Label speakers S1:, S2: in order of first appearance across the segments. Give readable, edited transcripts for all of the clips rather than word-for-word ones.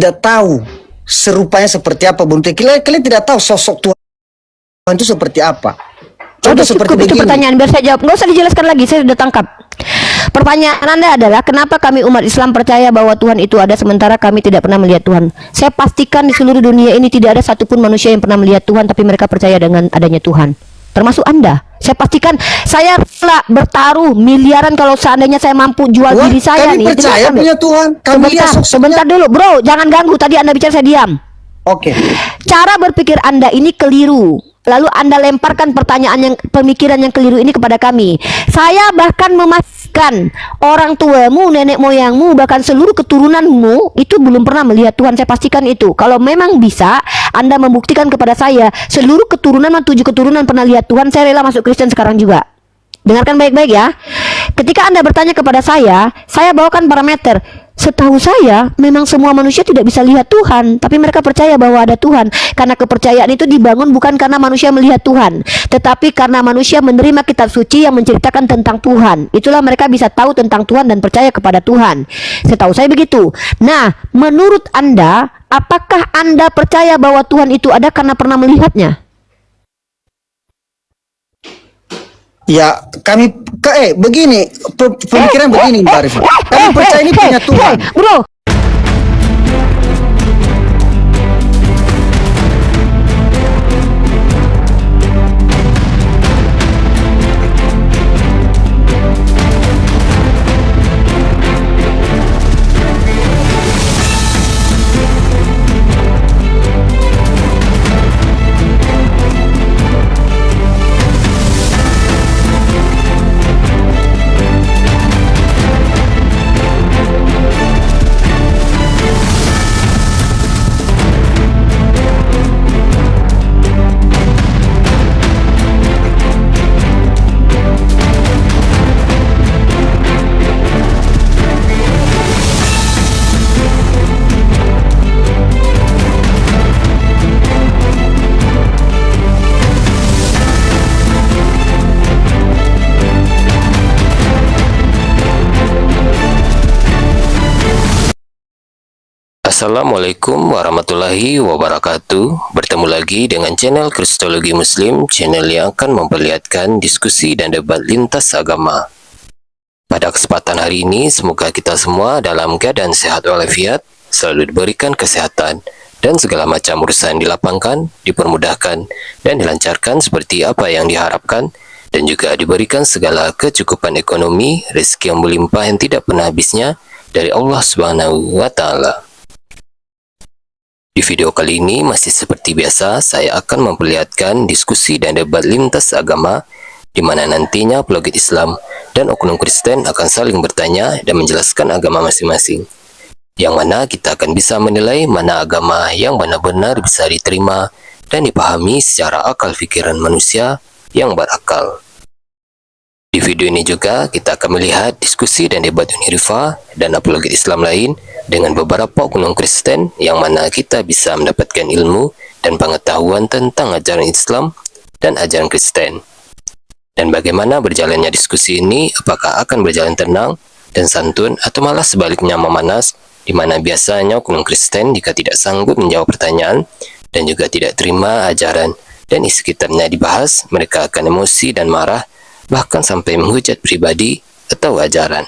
S1: tidak tahu serupanya seperti apa bentuknya. Kalian tidak tahu sosok Tuhan itu seperti apa.
S2: Udah
S1: seperti
S2: cukup itu
S1: begini.
S2: pertanyaan, biar saya jawab. Nggak usah dijelaskan lagi, saya sudah tangkap. Pertanyaan Anda adalah kenapa kami umat Islam percaya bahwa Tuhan itu ada sementara kami tidak pernah melihat Tuhan. Saya pastikan di seluruh dunia ini tidak ada satupun manusia yang pernah melihat Tuhan, tapi mereka percaya dengan adanya Tuhan. Termasuk Anda. Saya pastikan saya rela bertaruh miliaran kalau seandainya saya mampu jual
S1: Wah,
S2: diri saya
S1: kami
S2: nih.
S1: percaya punya Tuhan. Kami lihat
S2: Sebentar dulu, bro. Jangan ganggu. Tadi Anda bicara, saya diam.
S1: Oke.
S2: Cara berpikir Anda ini keliru. Lalu Anda lemparkan pemikiran yang keliru ini kepada kami. Saya bahkan memastikan orang tuamu, nenek moyangmu, bahkan seluruh keturunanmu itu belum pernah melihat Tuhan. Saya pastikan itu. Kalau memang bisa Anda membuktikan kepada saya seluruh keturunan, 7 keturunan pernah lihat Tuhan, saya rela masuk Kristen sekarang juga. Dengarkan baik-baik ya. Ketika Anda bertanya kepada saya bawakan parameter. Setahu saya, memang semua manusia tidak bisa lihat Tuhan, tapi mereka percaya bahwa ada Tuhan. Karena kepercayaan itu dibangun bukan karena manusia melihat Tuhan, tetapi karena manusia menerima kitab suci yang menceritakan tentang Tuhan. Itulah mereka bisa tahu tentang Tuhan dan percaya kepada Tuhan. Setahu saya begitu. Nah, menurut Anda, apakah Anda percaya bahwa Tuhan itu ada karena pernah melihatnya?
S1: Ya, kami begini, pemikiran begini, Mbak Arifah. Kami percaya ini punya Tuhan.
S2: Bro.
S3: Assalamualaikum warahmatullahi wabarakatuh. Bertemu lagi dengan channel Kristologi Muslim, channel yang akan memperlihatkan diskusi dan debat lintas agama. Pada kesempatan hari ini, semoga kita semua dalam keadaan sehat walafiat, selalu diberikan kesehatan, dan segala macam urusan dilapangkan, dipermudahkan, dan dilancarkan seperti apa yang diharapkan, dan juga diberikan segala kecukupan ekonomi, rezeki yang melimpah yang tidak pernah habisnya dari Allah Subhanahu wa Ta'ala. Di video kali ini masih seperti biasa, saya akan memperlihatkan diskusi dan debat lintas agama di mana nantinya apologet Islam dan oknum Kristen akan saling bertanya dan menjelaskan agama masing-masing. Yang mana kita akan bisa menilai mana agama yang benar-benar bisa diterima dan dipahami secara akal pikiran manusia yang berakal. Di video ini juga kita akan melihat diskusi dan debat Unirifa dan apologet Islam lain dengan beberapa oknum Kristen yang mana kita bisa mendapatkan ilmu dan pengetahuan tentang ajaran Islam dan ajaran Kristen. Dan bagaimana berjalannya diskusi ini, apakah akan berjalan tenang dan santun atau malah sebaliknya memanas, di mana biasanya oknum Kristen jika tidak sanggup menjawab pertanyaan dan juga tidak terima ajaran dan isi kitabnya dibahas, mereka akan emosi dan marah, bahkan sampai menghujat pribadi atau ajaran.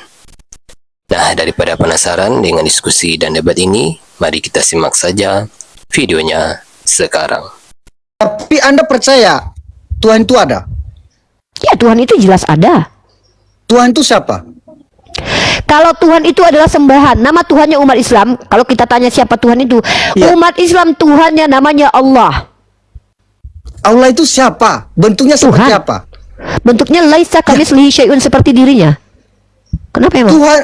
S3: Nah, daripada penasaran dengan diskusi dan debat ini, mari kita simak saja videonya sekarang.
S1: Tapi Anda percaya Tuhan itu ada?
S2: Ya, Tuhan itu jelas ada.
S1: Tuhan itu siapa?
S2: Kalau Tuhan itu adalah sembahan, nama Tuhannya umat Islam. Kalau kita tanya siapa Tuhan itu,
S1: Ya.
S2: Umat Islam Tuhannya namanya Allah.
S1: Allah itu siapa? Bentuknya seperti
S2: Tuhan.
S1: apa?
S2: Bentuknya laisa kamitslihi syai'un, seperti dirinya. Kenapa emang?
S1: Tuhan,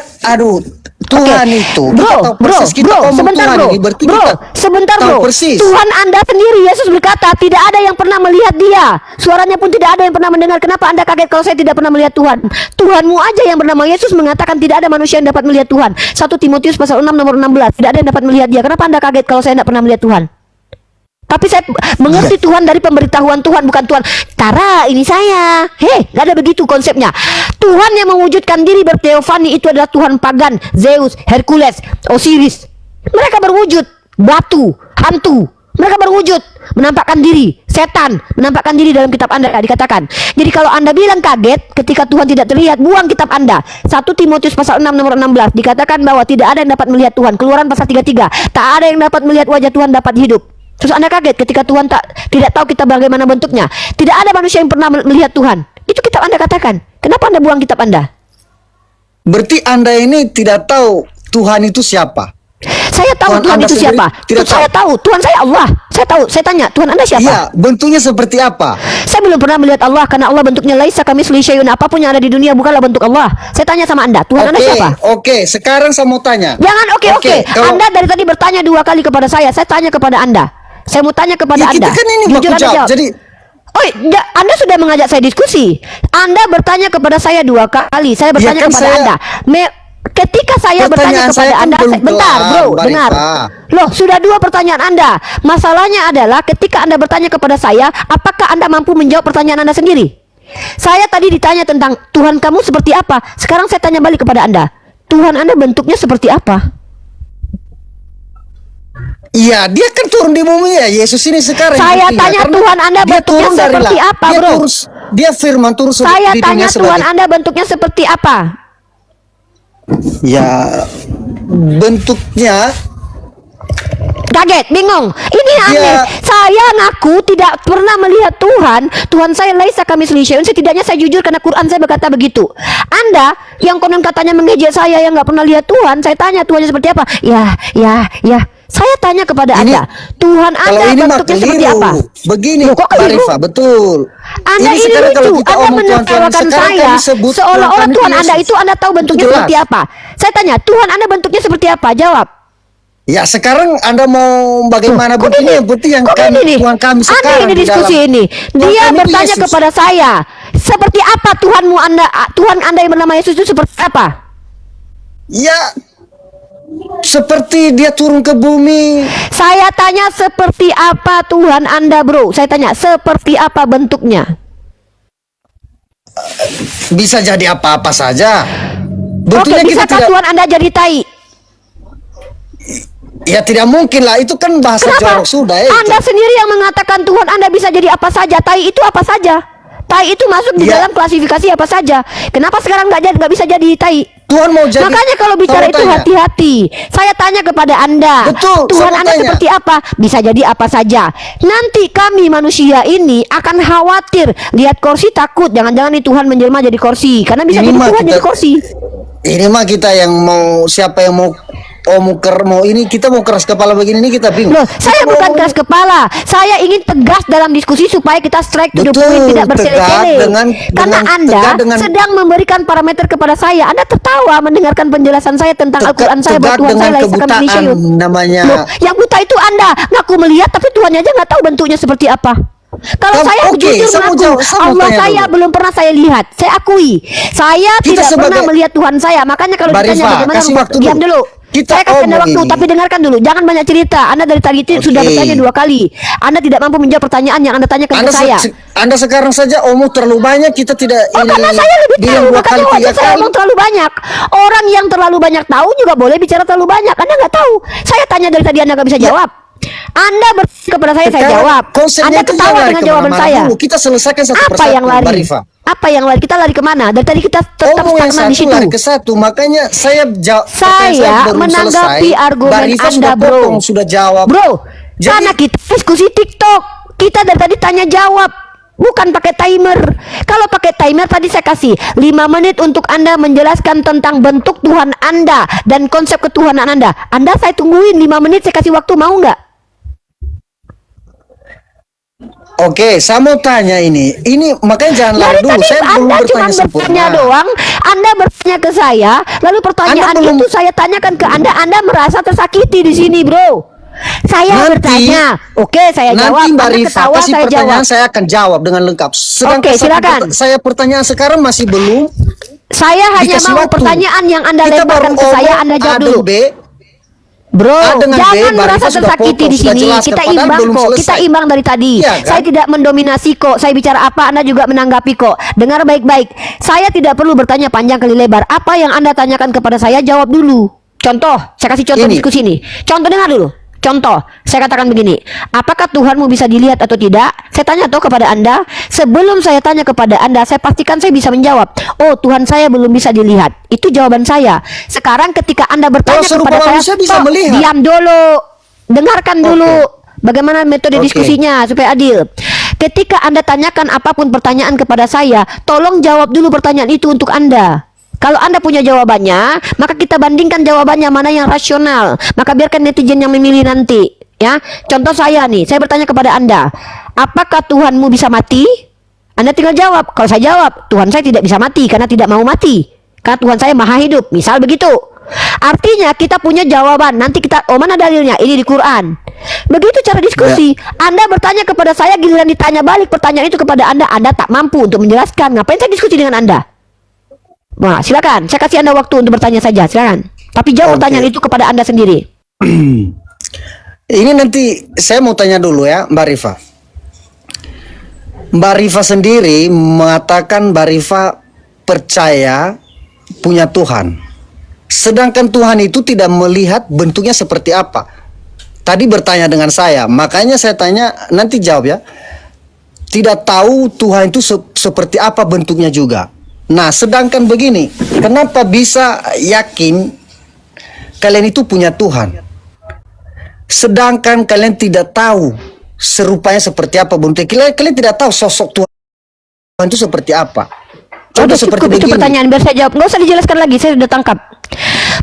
S1: Tuhan
S2: Oke.
S1: itu.
S2: Bro,
S1: kita tahu persis, kita ngomong
S2: sebentar
S1: Tuhan
S2: bro,
S1: ini, berarti
S2: bro,
S1: kita
S2: sebentar
S1: tahu
S2: bro.
S1: persis.
S2: Tuhan Anda sendiri, Yesus berkata, tidak ada yang pernah melihat Dia. Suaranya pun tidak ada yang pernah mendengar. Kenapa Anda kaget kalau saya tidak pernah melihat Tuhan? Tuhanmu aja yang bernama Yesus mengatakan tidak ada manusia yang dapat melihat Tuhan. 1 Timotius pasal 6 nomor 16. Tidak ada yang dapat melihat Dia. Kenapa Anda kaget kalau saya tidak pernah melihat Tuhan? Tapi saya mengerti Tuhan dari pemberitahuan Tuhan, bukan Tuhan. Tara, ini saya. Gak ada begitu konsepnya. Tuhan yang mewujudkan diri berteofani itu adalah Tuhan pagan, Zeus, Hercules, Osiris. Mereka berwujud. batu, hantu. Mereka berwujud, menampakkan diri, setan menampakkan diri dalam kitab Anda dikatakan. Jadi kalau Anda bilang kaget ketika Tuhan tidak terlihat, buang kitab Anda. 1 Timotius pasal 6 nomor 16 dikatakan bahwa tidak ada yang dapat melihat Tuhan. Keluaran pasal 33, tak ada yang dapat melihat wajah Tuhan dapat hidup. Terus Anda kaget ketika Tuhan tidak tahu kita bagaimana bentuknya. Tidak ada manusia yang pernah melihat Tuhan. Itu kitab Anda katakan. Kenapa Anda buang kitab Anda?
S1: Berarti Anda ini tidak tahu Tuhan itu siapa?
S2: Saya tahu Tuhan
S1: Anda
S2: itu
S1: sendiri
S2: siapa.
S1: tidak
S2: Saya tahu Tuhan saya Allah. Saya tahu. Saya tanya Tuhan Anda siapa?
S1: Iya, bentuknya seperti apa?
S2: Saya belum pernah melihat Allah karena Allah bentuknya laisa kamitslihi syai'un. Apapun yang ada di dunia bukanlah bentuk Allah. Saya tanya sama Anda, Tuhan Anda siapa?
S1: Oke, sekarang saya mau tanya.
S2: Jangan oke.
S1: Kalau
S2: Anda dari tadi bertanya 2 kali kepada saya. Saya tanya kepada Anda. Saya mau tanya kepada
S1: ya,
S2: Anda.
S1: kita kan ini
S2: Jujur
S1: baku
S2: Anda
S1: jawab.
S2: jawab.
S1: Jadi
S2: Anda sudah mengajak saya diskusi. Anda bertanya kepada saya 2 kali. Saya bertanya
S1: kan
S2: kepada Anda. Ketika saya bertanya
S1: Pertanyaan
S2: kepada
S1: saya kan
S2: Anda,
S1: belum
S2: bentar
S1: kelar,
S2: bro,
S1: Mbak
S2: dengar.
S1: Rifa.
S2: Loh, sudah 2 pertanyaan Anda. Masalahnya adalah ketika Anda bertanya kepada saya, apakah Anda mampu menjawab pertanyaan Anda sendiri? Saya tadi ditanya tentang Tuhan kamu seperti apa. Sekarang saya tanya balik kepada Anda. Tuhan Anda bentuknya seperti apa?
S1: iya, dia kan turun di bumi ya. Yesus ini sekarang.
S2: Saya
S1: buktinya.
S2: tanya
S1: Karena
S2: Tuhan Anda
S1: dia
S2: bentuknya
S1: turun dari
S2: seperti
S1: langit.
S2: apa,
S1: Dia
S2: bro?
S1: Dia firman turun
S2: Saya
S1: di
S2: tanya
S1: dunia
S2: Tuhan
S1: sebagai.
S2: Anda bentuknya seperti apa?
S1: Ya, bentuknya
S2: Kaget, bingung. Ini aneh.
S1: Dia-
S2: Saya ngaku tidak pernah melihat Tuhan. Tuhan saya laisa kamitslihi syai'un. Setidaknya saya jujur karena Quran saya berkata begitu. Anda yang konon katanya mengejek saya yang nggak pernah lihat Tuhan, saya tanya Tuhannya seperti apa? Ya. Saya tanya kepada
S1: Ini-
S2: Anda, Tuhan
S1: kalau
S2: Anda
S1: ini mah
S2: bentuknya seperti
S1: keliru.
S2: apa?
S1: Begini,
S2: Loh, kok
S1: Mbak
S2: keliru?
S1: Rifa, betul.
S2: Anda ini
S1: sekarang kalau
S2: lucu.
S1: kita
S2: Anda
S1: omong Tuhan,
S2: menertawakan
S1: sekarang
S2: saya
S1: kami sebut
S2: seolah-olah
S1: itu
S2: Tuhan Anda
S1: Yesus.
S2: itu Anda tahu bentuknya
S1: Jelas.
S2: seperti apa. Saya tanya, Tuhan Anda bentuknya seperti apa? Jawab.
S1: Ya, sekarang Anda mau bagaimana
S2: Kok
S1: begini?
S2: gini?
S1: Yang penting yang
S2: Kok
S1: kami,
S2: gini nih?
S1: Tuhan kami
S2: Anda
S1: sekarang
S2: ini
S1: di
S2: diskusi
S1: dalam-
S2: ini.
S1: Tuhan
S2: Dia
S1: kami itu
S2: bertanya
S1: Yesus.
S2: kepada saya, seperti apa Tuhanmu Anda, Tuhan Anda yang bernama Yesus itu seperti apa?
S1: Ya, seperti dia turun ke bumi.
S2: Saya tanya seperti apa Tuhan Anda, bro? Saya tanya seperti apa bentuknya?
S1: Bisa jadi apa-apa saja.
S2: Oke,
S1: Bentuknya kita
S2: bisakah
S1: tidak.
S2: Tuhan Anda jadi tai?
S1: Ya tidak mungkin lah. Itu kan bahasa
S2: Kenapa?
S1: jorok sudah.
S2: Anda sendiri yang mengatakan Tuhan Anda bisa jadi apa saja. Tai itu apa saja? Tai itu masuk di
S1: Ya.
S2: dalam klasifikasi apa saja. Kenapa sekarang nggak bisa jadi tai?
S1: Tuhan mau jadi.
S2: Makanya kalau bicara
S1: Saya mau
S2: itu
S1: tanya.
S2: hati-hati. Saya tanya kepada Anda,
S1: Betul,
S2: Tuhan
S1: saya mau
S2: Anda
S1: tanya.
S2: seperti apa? Bisa jadi apa saja. Nanti kami manusia ini akan khawatir lihat kursi takut. Jangan-jangan nih Tuhan menjelma jadi kursi. Karena bisa
S1: Ini
S2: jadi
S1: mah
S2: Tuhan
S1: kita-
S2: jadi kursi.
S1: Ini mah kita yang mau, siapa yang mau mau ini, kita mau keras kepala begini ini kita bingung.
S2: Loh, saya
S1: Kita
S2: bukan
S1: mau-
S2: keras kepala. Saya ingin tegas dalam diskusi supaya kita strike to the
S1: Betul,
S2: point, tidak
S1: tegak
S2: bersele-sele. Karena Anda
S1: tegak dengan-
S2: sedang memberikan parameter kepada saya. Anda tertawa mendengarkan penjelasan saya tentang Al-Quran saya bahwa
S1: tegak
S2: Tuhan saya
S1: dengan
S2: laisa kamitslihi
S1: kebutaan
S2: syai'un.
S1: namanya.
S2: Loh, yang buta itu Anda ngaku melihat tapi Tuhannya aja nggak tahu bentuknya seperti apa. Kalau saya
S1: Oke,
S2: jujur
S1: saya mau
S2: mengaku
S1: jawab, saya mau
S2: Allah
S1: tanya
S2: saya
S1: dulu.
S2: belum pernah saya lihat. Saya akui saya
S1: Kita
S2: tidak pernah
S1: sebagai-
S2: melihat Tuhan saya. Makanya kalau
S1: Mbak
S2: ditanya
S1: Rifa,
S2: bagaimana
S1: kasih waktu
S2: diam
S1: dulu.
S2: dulu.
S1: Kita
S2: Saya kasih Anda
S1: omong
S2: waktu,
S1: ini.
S2: tapi dengarkan dulu. Jangan banyak cerita. Anda dari tadi itu sudah
S1: Oke.
S2: bertanya 2 kali. Anda tidak mampu menjawab pertanyaan yang Anda tanyakan ke saya.
S1: Anda sekarang saja omong terlalu banyak, kita tidak
S2: Oh, karena saya lebih
S1: bilang
S2: tahu,
S1: 2
S2: makanya
S1: kali, 3
S2: wajar saya
S1: kali.
S2: ngomong terlalu banyak. Orang yang terlalu banyak tahu juga boleh bicara terlalu banyak. Anda nggak tahu. Saya tanya dari tadi Anda nggak bisa jawab. Anda bertanya kepada saya
S1: Sekarang
S2: jawab.
S1: konsepnya
S2: Anda
S1: itu
S2: ketawa
S1: jangan lari
S2: dengan jawaban
S1: kemana-mana
S2: saya.
S1: dulu. Kita selesaikan satu
S2: Apa
S1: persatu,
S2: yang lari?
S1: Mbak Rifa.
S2: Apa yang lari? Kita lari kemana? Dari tadi kita tetap
S1: Omong yang
S2: stagnan di
S1: satu
S2: situ.
S1: lari ke satu, makanya saya
S2: Saya
S1: baru
S2: menanggapi
S1: selesai.
S2: argumen
S1: Mbak Rifa
S2: Anda,
S1: sudah
S2: bro.
S1: potong, sudah jawab.
S2: Bro,
S1: Jadi-
S2: karena kita diskusi TikTok, kita dari tadi tanya jawab, bukan pakai timer. Kalau pakai timer tadi saya kasih 5 menit untuk Anda menjelaskan tentang bentuk Tuhan Anda dan konsep ketuhanan Anda. Anda saya tungguin 5 menit, saya kasih waktu, mau nggak?
S1: Oke, saya mau tanya ini makanya jangan lari
S2: Dari
S1: dulu.
S2: tadi
S1: Saya belum
S2: Anda cuma
S1: bertanya
S2: bertanya
S1: sempurna.
S2: doang. Anda bertanya ke saya, lalu pertanyaan
S1: Anda belum-
S2: itu saya tanyakan ke Anda. Anda merasa tersakiti di sini, bro. Saya
S1: Nanti-
S2: bertanya, oke saya jawab.
S1: Nanti Mbak
S2: Anda
S1: Rifa
S2: ketawa,
S1: kasih
S2: saya
S1: pertanyaan,
S2: jawab.
S1: saya akan jawab dengan lengkap.
S2: Oke, silakan.
S1: Saya pertanyaan sekarang masih belum.
S2: Saya hanya
S1: Dikasih
S2: mau
S1: waktu.
S2: pertanyaan yang Anda
S1: Kita
S2: lemparkan
S1: baru
S2: ke saya,
S1: omong
S2: Anda jawab
S1: A
S2: dulu.
S1: dan B.
S2: Bro,
S1: A dengan B,
S2: jangan
S1: Mbak
S2: merasa
S1: Rifa sudah
S2: tersakiti
S1: potong,
S2: di
S1: sudah
S2: sini.
S1: jelaskan,
S2: Kita
S1: padahal
S2: imbang
S1: belum
S2: kok. Kita
S1: selesai.
S2: imbang dari tadi.
S1: Iya, kan?
S2: Saya tidak mendominasi kok. Saya bicara apa, Anda juga menanggapi kok. Dengar baik-baik. Saya tidak perlu bertanya panjang kali lebar. Apa yang Anda tanyakan kepada saya, jawab dulu. Contoh, saya kasih contoh
S1: Ini.
S2: diskusi ini. Contoh dengar dulu. Contoh, saya katakan begini, apakah Tuhanmu bisa dilihat atau tidak? Saya tanya toh kepada Anda. Sebelum saya tanya kepada Anda, saya pastikan saya bisa menjawab. Oh, Tuhan saya belum bisa dilihat. Itu jawaban saya. Sekarang ketika Anda bertanya
S1: Kalau serupa
S2: kepada saya,
S1: manusia bisa
S2: toh,
S1: melihat.
S2: diam dulu, dengarkan dulu. Bagaimana metode
S1: Oke.
S2: diskusinya supaya adil. Ketika Anda tanyakan apapun pertanyaan kepada saya, tolong jawab dulu pertanyaan itu untuk Anda. Kalau Anda punya jawabannya, maka kita bandingkan jawabannya mana yang rasional. Maka biarkan netizen yang memilih nanti, ya. Contoh saya nih, saya bertanya kepada Anda, apakah Tuhanmu bisa mati? Anda tinggal jawab. Kalau saya jawab, Tuhan saya tidak bisa mati karena tidak mau mati. Karena Tuhan saya maha hidup, misal begitu. Artinya kita punya jawaban. Nanti kita, oh mana dalilnya? Ini di Quran. Begitu cara diskusi. Anda bertanya kepada saya, giliran ditanya balik pertanyaan itu kepada Anda tak mampu untuk menjelaskan. Ngapain saya diskusi dengan Anda? Nah, silakan. Saya kasih Anda waktu untuk bertanya saja. Silakan. Tapi jawab pertanyaan itu kepada Anda sendiri.
S1: Ini nanti saya mau tanya dulu ya, Mbak Rifa. Mbak Rifa sendiri mengatakan Mbak Rifa percaya punya Tuhan. Sedangkan Tuhan itu tidak melihat bentuknya seperti apa. Tadi bertanya dengan saya, makanya saya tanya, nanti jawab ya. Tidak tahu Tuhan itu seperti apa bentuknya juga. Nah, sedangkan begini, kenapa bisa yakin kalian itu punya Tuhan? Sedangkan kalian tidak tahu serupanya seperti apa bentuknya. Kalian tidak tahu sosok Tuhan itu seperti apa. Contoh seperti
S2: itu
S1: begini.
S2: pertanyaan, biar saya jawab. Nggak usah dijelaskan lagi, saya sudah tangkap.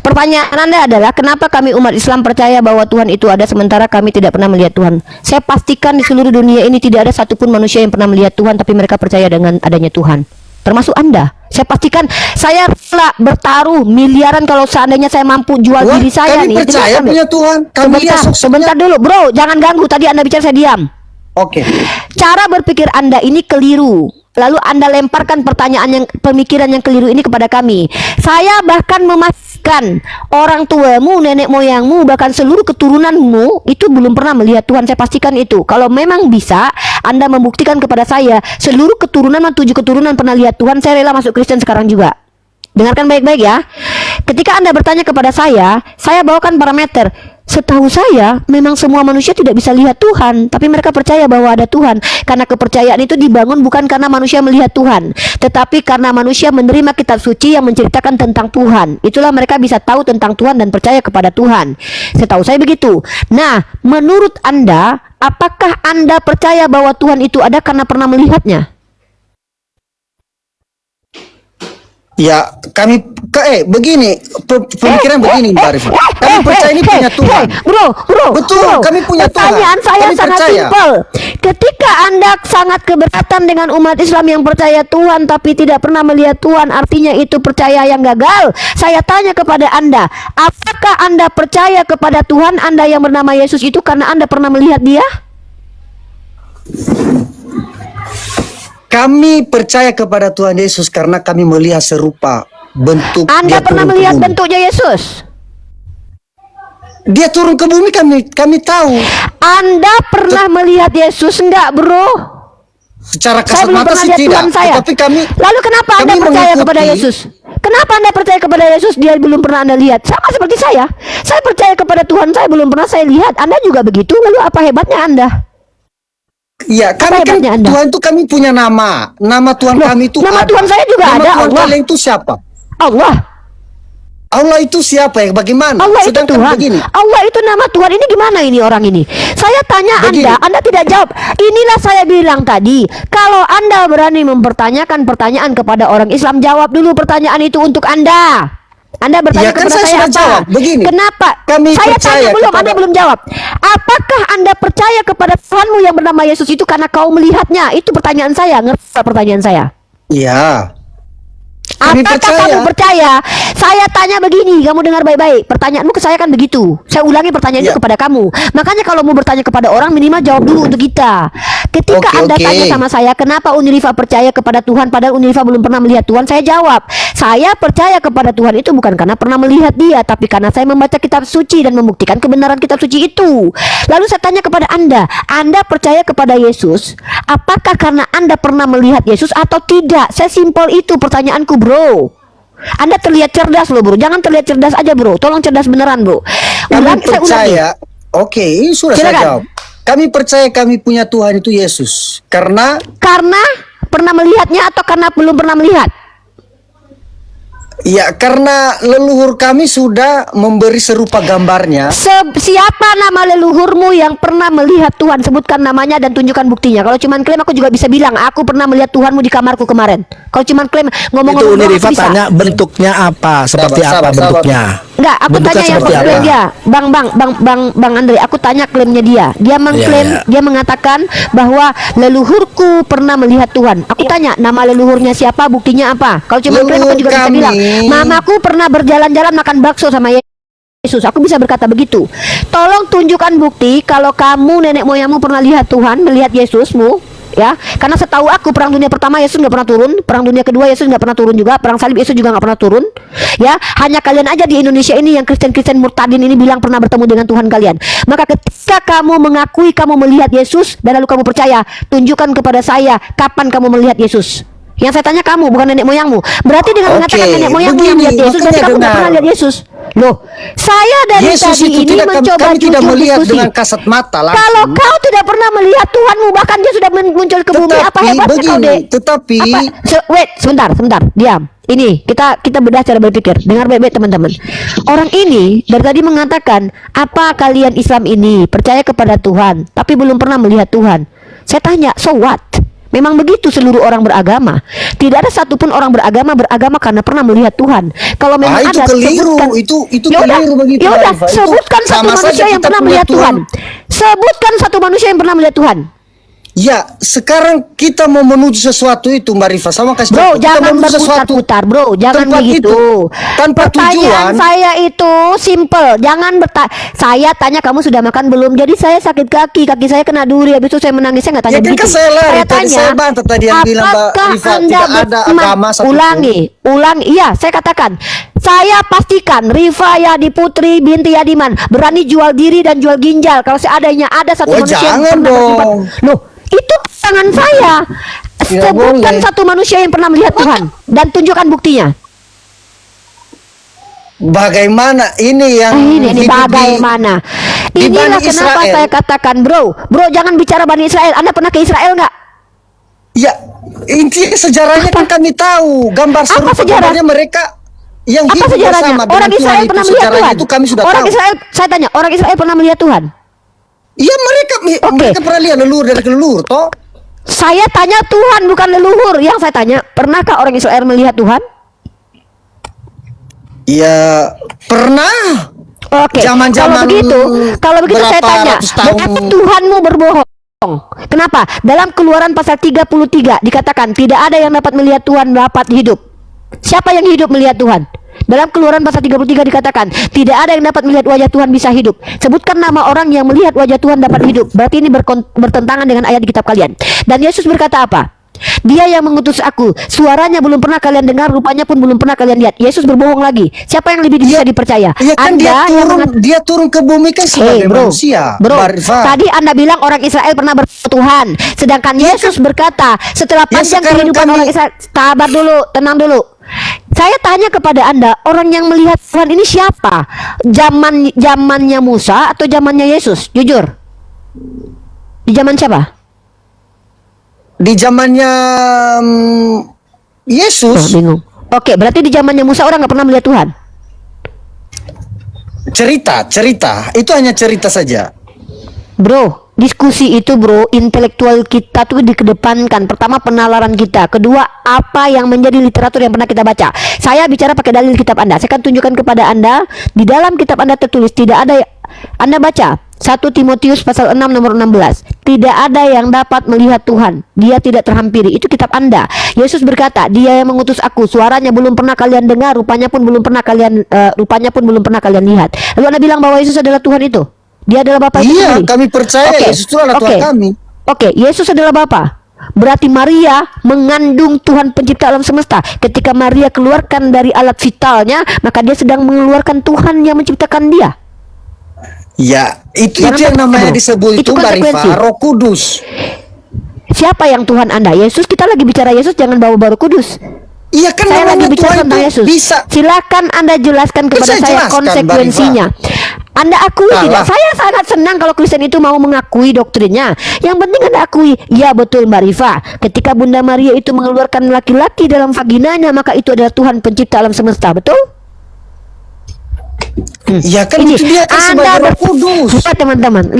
S2: Pertanyaan Anda adalah, kenapa kami umat Islam percaya bahwa Tuhan itu ada sementara kami tidak pernah melihat Tuhan? Saya pastikan di seluruh dunia ini tidak ada satupun manusia yang pernah melihat Tuhan, tapi mereka percaya dengan adanya Tuhan. Termasuk Anda. Saya pastikan saya rela bertaruh miliaran kalau seandainya saya mampu jual
S1: Wah,
S2: diri saya
S1: kami
S2: nih.
S1: percaya punya Tuhan. Kami lihat sosoknya.
S2: Sebentar dulu, bro. Jangan ganggu. Tadi Anda bicara, saya diam.
S1: Oke.
S2: Cara berpikir Anda ini keliru. Lalu Anda lemparkan pemikiran yang keliru ini kepada kami. Saya bahkan memastikan orang tuamu, nenek moyangmu, bahkan seluruh keturunanmu itu belum pernah melihat Tuhan. Saya pastikan itu. Kalau memang bisa, Anda membuktikan kepada saya seluruh keturunan, 7 keturunan pernah lihat Tuhan, saya rela masuk Kristen sekarang juga. Dengarkan baik-baik ya. Ketika Anda bertanya kepada saya bawakan parameter. Setahu saya, memang semua manusia tidak bisa lihat Tuhan, tapi mereka percaya bahwa ada Tuhan. Karena kepercayaan itu dibangun bukan karena manusia melihat Tuhan, tetapi karena manusia menerima kitab suci yang menceritakan tentang Tuhan. Itulah mereka bisa tahu tentang Tuhan dan percaya kepada Tuhan. Setahu saya begitu. Nah, menurut Anda, apakah Anda percaya bahwa Tuhan itu ada karena pernah melihatnya?
S1: Ya, kami begini, pemikiran begini Mbak Rifa. Kami percaya ini punya Tuhan.
S2: Bro,
S1: Betul, kami punya Tuhan.
S2: Pertanyaan saya
S1: Kami
S2: sangat
S1: percaya.
S2: simpel. Ketika Anda sangat keberatan dengan umat Islam yang percaya Tuhan tapi tidak pernah melihat Tuhan, artinya itu percaya yang gagal. Saya tanya kepada Anda, apakah Anda percaya kepada Tuhan Anda yang bernama Yesus itu karena Anda pernah melihat Dia?
S1: Kami percaya kepada Tuhan Yesus karena kami melihat serupa bentuk.
S2: Anda
S1: Dia
S2: pernah
S1: turun ke
S2: melihat
S1: bumi.
S2: bentuknya Yesus?
S1: Dia turun ke bumi, kami tahu.
S2: Anda pernah melihat Yesus enggak, bro?
S1: Secara
S2: Saya
S1: kasat
S2: belum
S1: mata
S2: pernah
S1: sih
S2: lihat
S1: tidak.
S2: Tuhan saya.
S1: Tapi kami.
S2: Lalu kenapa Anda
S1: kami
S2: percaya
S1: mengikuti-
S2: kepada Yesus? Kenapa Anda percaya kepada Yesus? Dia belum pernah Anda lihat. Sama seperti saya. Saya percaya kepada Tuhan saya belum pernah saya lihat. Anda juga begitu. Lalu apa hebatnya Anda?
S1: Ya, kami kan
S2: hebatnya Anda?
S1: Tuhan itu kami punya nama. Nama Tuhan
S2: Loh,
S1: kami itu
S2: nama
S1: ada.
S2: Tuhan saya juga
S1: nama
S2: ada,
S1: Tuhan
S2: Allah.
S1: kalian itu siapa?
S2: Allah.
S1: Allah itu siapa ya? Bagaimana?
S2: Allah itu
S1: Sedangkan
S2: Tuhan.
S1: begini.
S2: Allah itu nama Tuhan. Ini gimana ini orang ini? Saya tanya
S1: Begini.
S2: Anda tidak jawab. Inilah saya bilang tadi. Kalau Anda berani mempertanyakan pertanyaan kepada orang Islam, jawab dulu pertanyaan itu untuk Anda. Anda bertanya
S1: Ya, kan
S2: kepada
S1: saya
S2: saya
S1: sudah
S2: apa?
S1: jawab. Begini,
S2: Kenapa?
S1: kami
S2: Saya
S1: percaya
S2: tanya belum,
S1: kepada-
S2: Anda belum jawab. Apakah Anda percaya kepada Tuhanmu yang bernama Yesus itu karena kau melihatnya? Itu pertanyaan saya. Ngerti pertanyaan saya?
S1: Iya. Kami
S2: Apakah kamu percaya? Saya tanya begini, kamu dengar baik-baik. Pertanyaanmu ke saya kan begitu. Saya ulangi pertanyaan itu
S1: Ya.
S2: kepada kamu. Makanya kalau mau bertanya kepada orang, minimal jawab dulu untuk kita. Ketika
S1: Oke,
S2: Anda
S1: oke.
S2: tanya sama saya, kenapa Unirifa percaya kepada Tuhan padahal Unirifa belum pernah melihat Tuhan? Saya jawab, saya percaya kepada Tuhan itu bukan karena pernah melihat Dia, tapi karena saya membaca kitab suci dan membuktikan kebenaran kitab suci itu. Lalu saya tanya kepada Anda percaya kepada Yesus? Apakah karena Anda pernah melihat Yesus atau tidak? Saya simpel itu pertanyaanku, bro. Anda terlihat cerdas loh, bro. Jangan terlihat cerdas aja, bro. Tolong cerdas beneran, bro.
S1: Kami
S2: Saya ulangi.
S1: percaya. Oke, ini sudah saya
S2: Silakan.
S1: jawab. Kami percaya kami punya Tuhan itu Yesus. Karena
S2: pernah melihatnya atau karena belum pernah melihat?
S1: ya karena leluhur kami sudah memberi serupa gambarnya.
S2: Siapa nama leluhurmu yang pernah melihat Tuhan? Sebutkan namanya dan tunjukkan buktinya. Kalau cuman klaim, aku juga bisa bilang aku pernah melihat Tuhanmu di kamarku kemarin. Kalau cuman klaim
S4: Itu
S2: ngomong-ngomong
S4: Uni
S2: doang, aku
S4: Rifa
S2: bisa.
S4: tanya bentuknya apa, seperti
S1: Sabar,
S4: apa
S1: sabar,
S4: bentuknya.
S2: Enggak, aku
S4: Bentuknya
S2: tanya yang
S4: seperti
S2: klaim
S4: apa?
S2: dia. Bang Andre, aku tanya klaimnya dia. Dia mengklaim,
S4: Iya.
S2: dia mengatakan bahwa leluhurku pernah melihat Tuhan. Aku tanya nama leluhurnya siapa, buktinya apa? Kalau cuma klaim, aku
S1: Leluhur
S2: juga bisa
S1: kami.
S2: bilang, mamaku pernah berjalan-jalan makan bakso sama Yesus. Aku bisa berkata begitu. Tolong tunjukkan bukti kalau kamu nenek moyangmu pernah lihat Tuhan, melihat Yesusmu, ya. Karena setahu aku perang dunia pertama Yesus nggak pernah turun, perang dunia kedua Yesus nggak pernah turun juga, perang salib Yesus juga nggak pernah turun, ya. Hanya kalian aja di Indonesia ini yang Kristen-Kristen murtadin ini bilang pernah bertemu dengan Tuhan kalian. Maka ketika kamu mengakui kamu melihat Yesus dan lalu kamu percaya, tunjukkan kepada saya kapan kamu melihat Yesus. Yang saya tanya kamu, bukan nenek moyangmu. Berarti dengan
S1: Oke,
S2: mengatakan nenek moyangmu yang
S1: begini,
S2: melihat Yesus, berarti
S1: makanya
S2: kamu nggak
S1: dengar.
S2: pernah lihat Yesus. Loh, saya dari
S1: Yesus
S2: tadi
S1: itu
S2: ini
S1: tidak
S2: mencoba
S1: kami tidak
S2: jujur
S1: melihat
S2: diskusi.
S1: dengan kasat mata langsung.
S2: Kalau kau tidak pernah melihat Tuhanmu, bahkan dia sudah muncul ke bumi, apa hebatnya kau, Dek?
S1: Tetapi
S2: Wait, sebentar, diam. Ini kita bedah cara berpikir. Dengar baik-baik teman-teman. Orang ini dari tadi mengatakan, apa kalian Islam ini percaya kepada Tuhan, tapi belum pernah melihat Tuhan. Saya tanya, so what? Memang begitu seluruh orang beragama. Tidak ada satupun orang beragama karena pernah melihat Tuhan. Kalau memang
S1: itu
S2: ada,
S1: keliru.
S2: sebutkan.
S1: Itu
S2: Yaudah,
S1: keliru begitu,
S2: yaudah,
S1: Arifah. Itu
S2: sebutkan satu
S1: sama
S2: manusia
S1: saja
S2: yang
S1: kita
S2: pernah
S1: punya
S2: melihat Tuhan. Sebutkan satu manusia yang pernah melihat Tuhan.
S1: ya, sekarang kita mau menuju sesuatu itu, Mbak Rifa. Sama kasih
S2: Bro,
S1: tahu, kita
S2: jangan
S1: menuju sesuatu
S2: berputar-putar, bro. Jangan
S1: tempat
S2: begitu.
S1: itu, tanpa
S2: Pertanyaan
S1: tujuan.
S2: saya itu simple. Jangan saya tanya kamu sudah makan belum? Jadi saya sakit kaki saya kena duri. Habis itu saya menangis. Saya nggak tanya
S1: Ya kan
S2: begitu.
S1: saya lari, tadi
S2: tanya,
S1: saya bantah tadi yang bilang, Mbak
S2: apakah
S1: Rifa,
S2: Anda
S1: tidak ada
S2: berteman?
S1: agama satupun.
S2: Ulangi. Iya, saya katakan. Saya pastikan Rifa Yadi Putri binti Yadiman berani jual diri dan jual ginjal kalau seandainya ada satu
S1: Oh,
S2: manusia yang
S1: jangan
S2: pernah
S1: dong.
S2: berjumpa. Loh, itu tangan saya.
S1: Tidak
S2: Sebutkan
S1: boleh.
S2: satu manusia yang pernah melihat Tuhan dan tunjukkan buktinya.
S1: Bagaimana ini yang
S2: Ini
S1: hidup di-
S2: bagaimana?
S1: di
S2: Inilah
S1: Bani
S2: kenapa
S1: Israel.
S2: saya katakan, bro, jangan bicara Bani Israel. Anda pernah ke Israel nggak?
S1: Ya, inti sejarahnya kan kami tahu. Gambar serupa
S2: sejarah?
S1: gambarnya mereka yang
S2: Apa
S1: hidup
S2: sejarahnya?
S1: bersama dengan
S2: Orang
S1: Tuhan
S2: Israel
S1: itu.
S2: pernah melihat
S1: Sejarahnya
S2: Tuhan.
S1: itu kami sudah
S2: Orang
S1: tahu.
S2: Israel, saya tanya, orang Israel pernah melihat Tuhan?
S1: Iya, mereka pernah lihat leluhur dari leluhur, toh.
S2: Saya tanya Tuhan, bukan leluhur. Yang saya tanya, pernahkah orang Israel melihat Tuhan?
S1: Ya, pernah.
S2: Oke.
S1: Zaman-zaman
S2: Kalau begitu saya
S1: berapa
S2: tanya,
S1: ratus tahun.
S2: berarti Tuhanmu berbohong. Kenapa? Dalam Keluaran pasal 33 dikatakan tidak ada yang dapat melihat Tuhan dapat hidup. Siapa yang hidup melihat Tuhan? Dalam Keluaran pasal 33 dikatakan tidak ada yang dapat melihat wajah Tuhan bisa hidup. Sebutkan nama orang yang melihat wajah Tuhan dapat hidup. Berarti ini bertentangan dengan ayat di kitab kalian. Dan Yesus berkata apa? Dia yang mengutus aku, suaranya belum pernah kalian dengar, rupanya pun belum pernah kalian lihat. Yesus berbohong lagi. Siapa yang lebih bisa dipercaya?
S1: Ya kan dia turun ke bumi kan sebagai
S2: bro,
S1: manusia.
S2: bro,
S1: Mbak Rifa.
S2: tadi Anda bilang orang Israel pernah bertemu Tuhan, sedangkan Yesus berkata setelah
S1: Ya,
S2: panjang
S1: sekarang
S2: kehidupan
S1: kami-
S2: orang Israel. Sabar dulu, tenang dulu. Saya tanya kepada Anda, orang yang melihat Tuhan ini siapa? Zamannya Musa atau zamannya Yesus? Jujur. Di zaman siapa?
S1: Di zamannya Yesus.
S2: Bingung. Oke, berarti di zamannya Musa orang nggak pernah melihat Tuhan.
S1: Cerita. Itu hanya cerita saja.
S2: Bro, diskusi itu bro, intelektual kita tuh dikedepankan. Pertama penalaran kita, kedua apa yang menjadi literatur yang pernah kita baca. Saya bicara pakai dalil kitab Anda. Saya akan tunjukkan kepada Anda di dalam kitab Anda tertulis tidak ada. Anda baca 1 Timotius pasal 6 nomor 16. Tidak ada yang dapat melihat Tuhan. Dia tidak terhampiri. Itu kitab Anda. Yesus berkata, Dia yang mengutus aku. Suaranya belum pernah kalian dengar, rupanya pun belum pernah kalian lihat. Lalu Anda bilang bahwa Yesus adalah Tuhan itu. Dia adalah Bapa itu
S1: Iya,
S2: sendiri.
S1: kami percaya
S2: Oke,
S1: Yesus itu adalah Tuhan
S2: oke.
S1: kami.
S2: Oke, Yesus adalah Bapa. Berarti Maria mengandung Tuhan pencipta alam semesta. Ketika Maria keluarkan dari alat vitalnya, maka dia sedang mengeluarkan Tuhan yang menciptakan dia.
S1: Ya, itu
S2: Jangan
S1: yang namanya
S2: bro.
S1: disebut
S2: Itu
S1: itu Mbak Rifa,
S2: konsekuensi.
S1: Roh Kudus.
S2: Siapa yang Tuhan Anda? Yesus. Kita lagi bicara Yesus, jangan bawa Roh Kudus.
S1: Iya kan
S2: Saya lagi
S1: namanya
S2: bicara
S1: Tuhan
S2: tentang
S1: itu
S2: Yesus.
S1: bisa.
S2: Silakan Anda jelaskan kepada
S1: Saya
S2: saya
S1: jelaskan,
S2: konsekuensinya. Anda akui tidak?
S1: Salah.
S2: Saya sangat senang kalau Kristen itu mau mengakui doktrinnya. Yang penting Anda akui. Ya betul Mbak Rifa. Ketika Bunda Maria itu mengeluarkan laki-laki dalam vaginanya, maka itu adalah Tuhan pencipta alam semesta. Betul?
S1: Ya kan
S2: Ini
S1: itu dia kan sebagai Roh Kudus.
S2: Lihat teman-teman,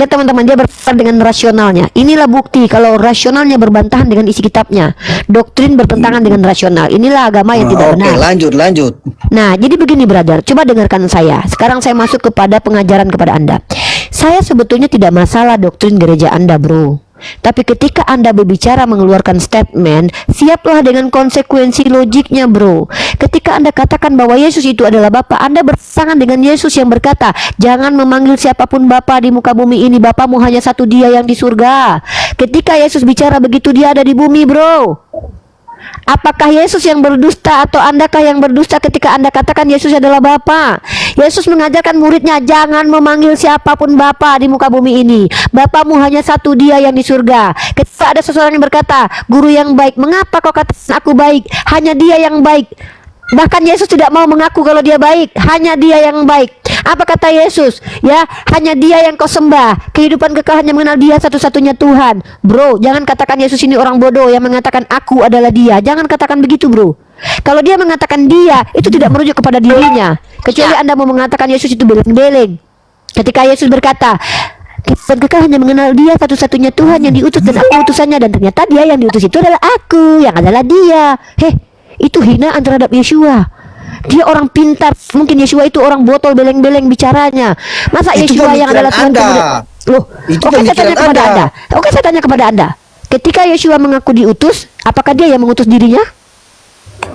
S2: dia berkata dengan rasionalnya. Inilah bukti kalau rasionalnya berbantahan dengan isi kitabnya. Doktrin bertentangan dengan rasional. Inilah agama yang tidak
S1: Oke,
S2: benar.
S1: lanjut.
S2: Nah, jadi begini brother, coba dengarkan saya. Sekarang saya masuk kepada pengajaran kepada Anda. Saya sebetulnya tidak masalah doktrin gereja Anda, bro. Tapi ketika Anda berbicara mengeluarkan statement, siaplah dengan konsekuensi logiknya, bro. Ketika Anda katakan bahwa Yesus itu adalah Bapa, Anda berpasangan dengan Yesus yang berkata, jangan memanggil siapapun Bapa di muka bumi ini, Bapamu hanya satu, Dia yang di surga. Ketika Yesus bicara begitu, Dia ada di bumi, bro. Apakah Yesus yang berdusta atau Andakah yang berdusta ketika Anda katakan Yesus adalah Bapa? Yesus mengajarkan muridnya, jangan memanggil siapapun Bapa di muka bumi ini. Bapamu hanya satu, Dia yang di surga. Ketika ada seseorang yang berkata, guru yang baik, mengapa kau katakan aku baik? Hanya Dia yang baik. Bahkan Yesus tidak mau mengaku kalau Dia baik. Hanya Dia yang baik. Apa kata Yesus? Ya, hanya Dia yang kau sembah. Kehidupan kekal hanya mengenal Dia satu-satunya Tuhan. Bro, jangan katakan Yesus ini orang bodoh yang mengatakan aku adalah Dia. Jangan katakan begitu, bro. Kalau dia mengatakan Dia, itu tidak merujuk kepada dirinya. Kecuali Anda mau mengatakan Yesus itu beleng-beleng. Ketika Yesus berkata, kehidupan kekal hanya mengenal Dia satu-satunya Tuhan yang diutus dan aku utusannya, dan ternyata Dia yang diutus itu adalah aku, yang adalah Dia. Itu hinaan terhadap Yeshua. Dia orang pintar. Mungkin Yeshua itu orang botol beleng-beleng bicaranya. Masa
S1: Itu
S2: Yeshua yang
S1: pemikiran
S2: adalah Tuhan
S1: Anda.
S2: Loh,
S1: Itu
S2: oke saya tanya
S1: pemikiran
S2: kepada
S1: Anda.
S2: Anda. Saya tanya kepada Anda. Ketika Yeshua mengaku diutus, apakah Dia yang mengutus dirinya?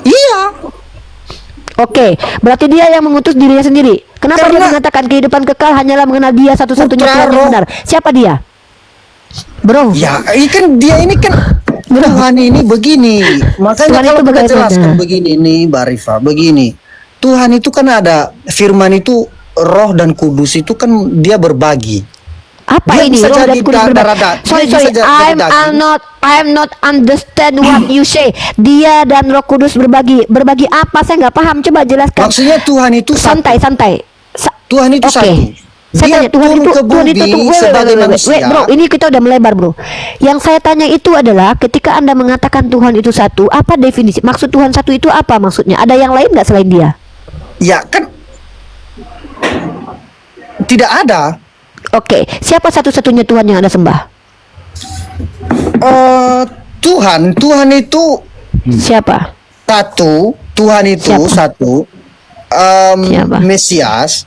S1: Iya.
S2: Oke, berarti Dia yang mengutus dirinya sendiri. Kenapa Dia
S1: Karena-
S2: mengatakan kehidupan kekal hanyalah mengenal Dia satu-satunya
S1: Putra
S2: Tuhan yang
S1: Roh.
S2: benar? Siapa Dia? Bro,
S1: Ya, dia ini kan Tuhan ini begini. Makanya
S2: Tuhan
S1: kalau
S2: itu
S1: kita
S2: bagaimana?
S1: jelaskan begini nih, Mbak Rifa, begini. Tuhan itu kan ada firman itu, Roh dan Kudus itu kan dia berbagi.
S2: apa
S1: Dia
S2: ini?
S1: bisa
S2: Roh dan
S1: jadi
S2: Kudus berbagi.
S1: darah-darah.
S2: Sorry,
S1: Dia bisa jadi
S2: I'm
S1: daging.
S2: not understand what you say. Dia dan Roh Kudus berbagi. Berbagi apa? Saya nggak paham. Coba jelaskan.
S1: Maksudnya Tuhan itu satu.
S2: Santai.
S1: Tuhan itu
S2: Oke.
S1: satu.
S2: Saya
S1: Dia
S2: tanya Tuhan
S1: turun
S2: itu
S1: ke bumi
S2: tunggu,
S1: sebagai manusia.
S2: wait, bro, ini kita udah melebar, bro. Yang saya tanya itu adalah ketika Anda mengatakan Tuhan itu satu, apa definisi? Maksud Tuhan satu itu apa maksudnya? Ada yang lain nggak selain Dia?
S1: Ya kan tidak ada.
S2: Oke, siapa satu-satunya Tuhan yang Anda sembah?
S1: Tuhan itu
S2: Siapa?
S1: satu. Tuhan itu
S2: Siapa?
S1: satu.
S2: Siapa?
S1: Mesias.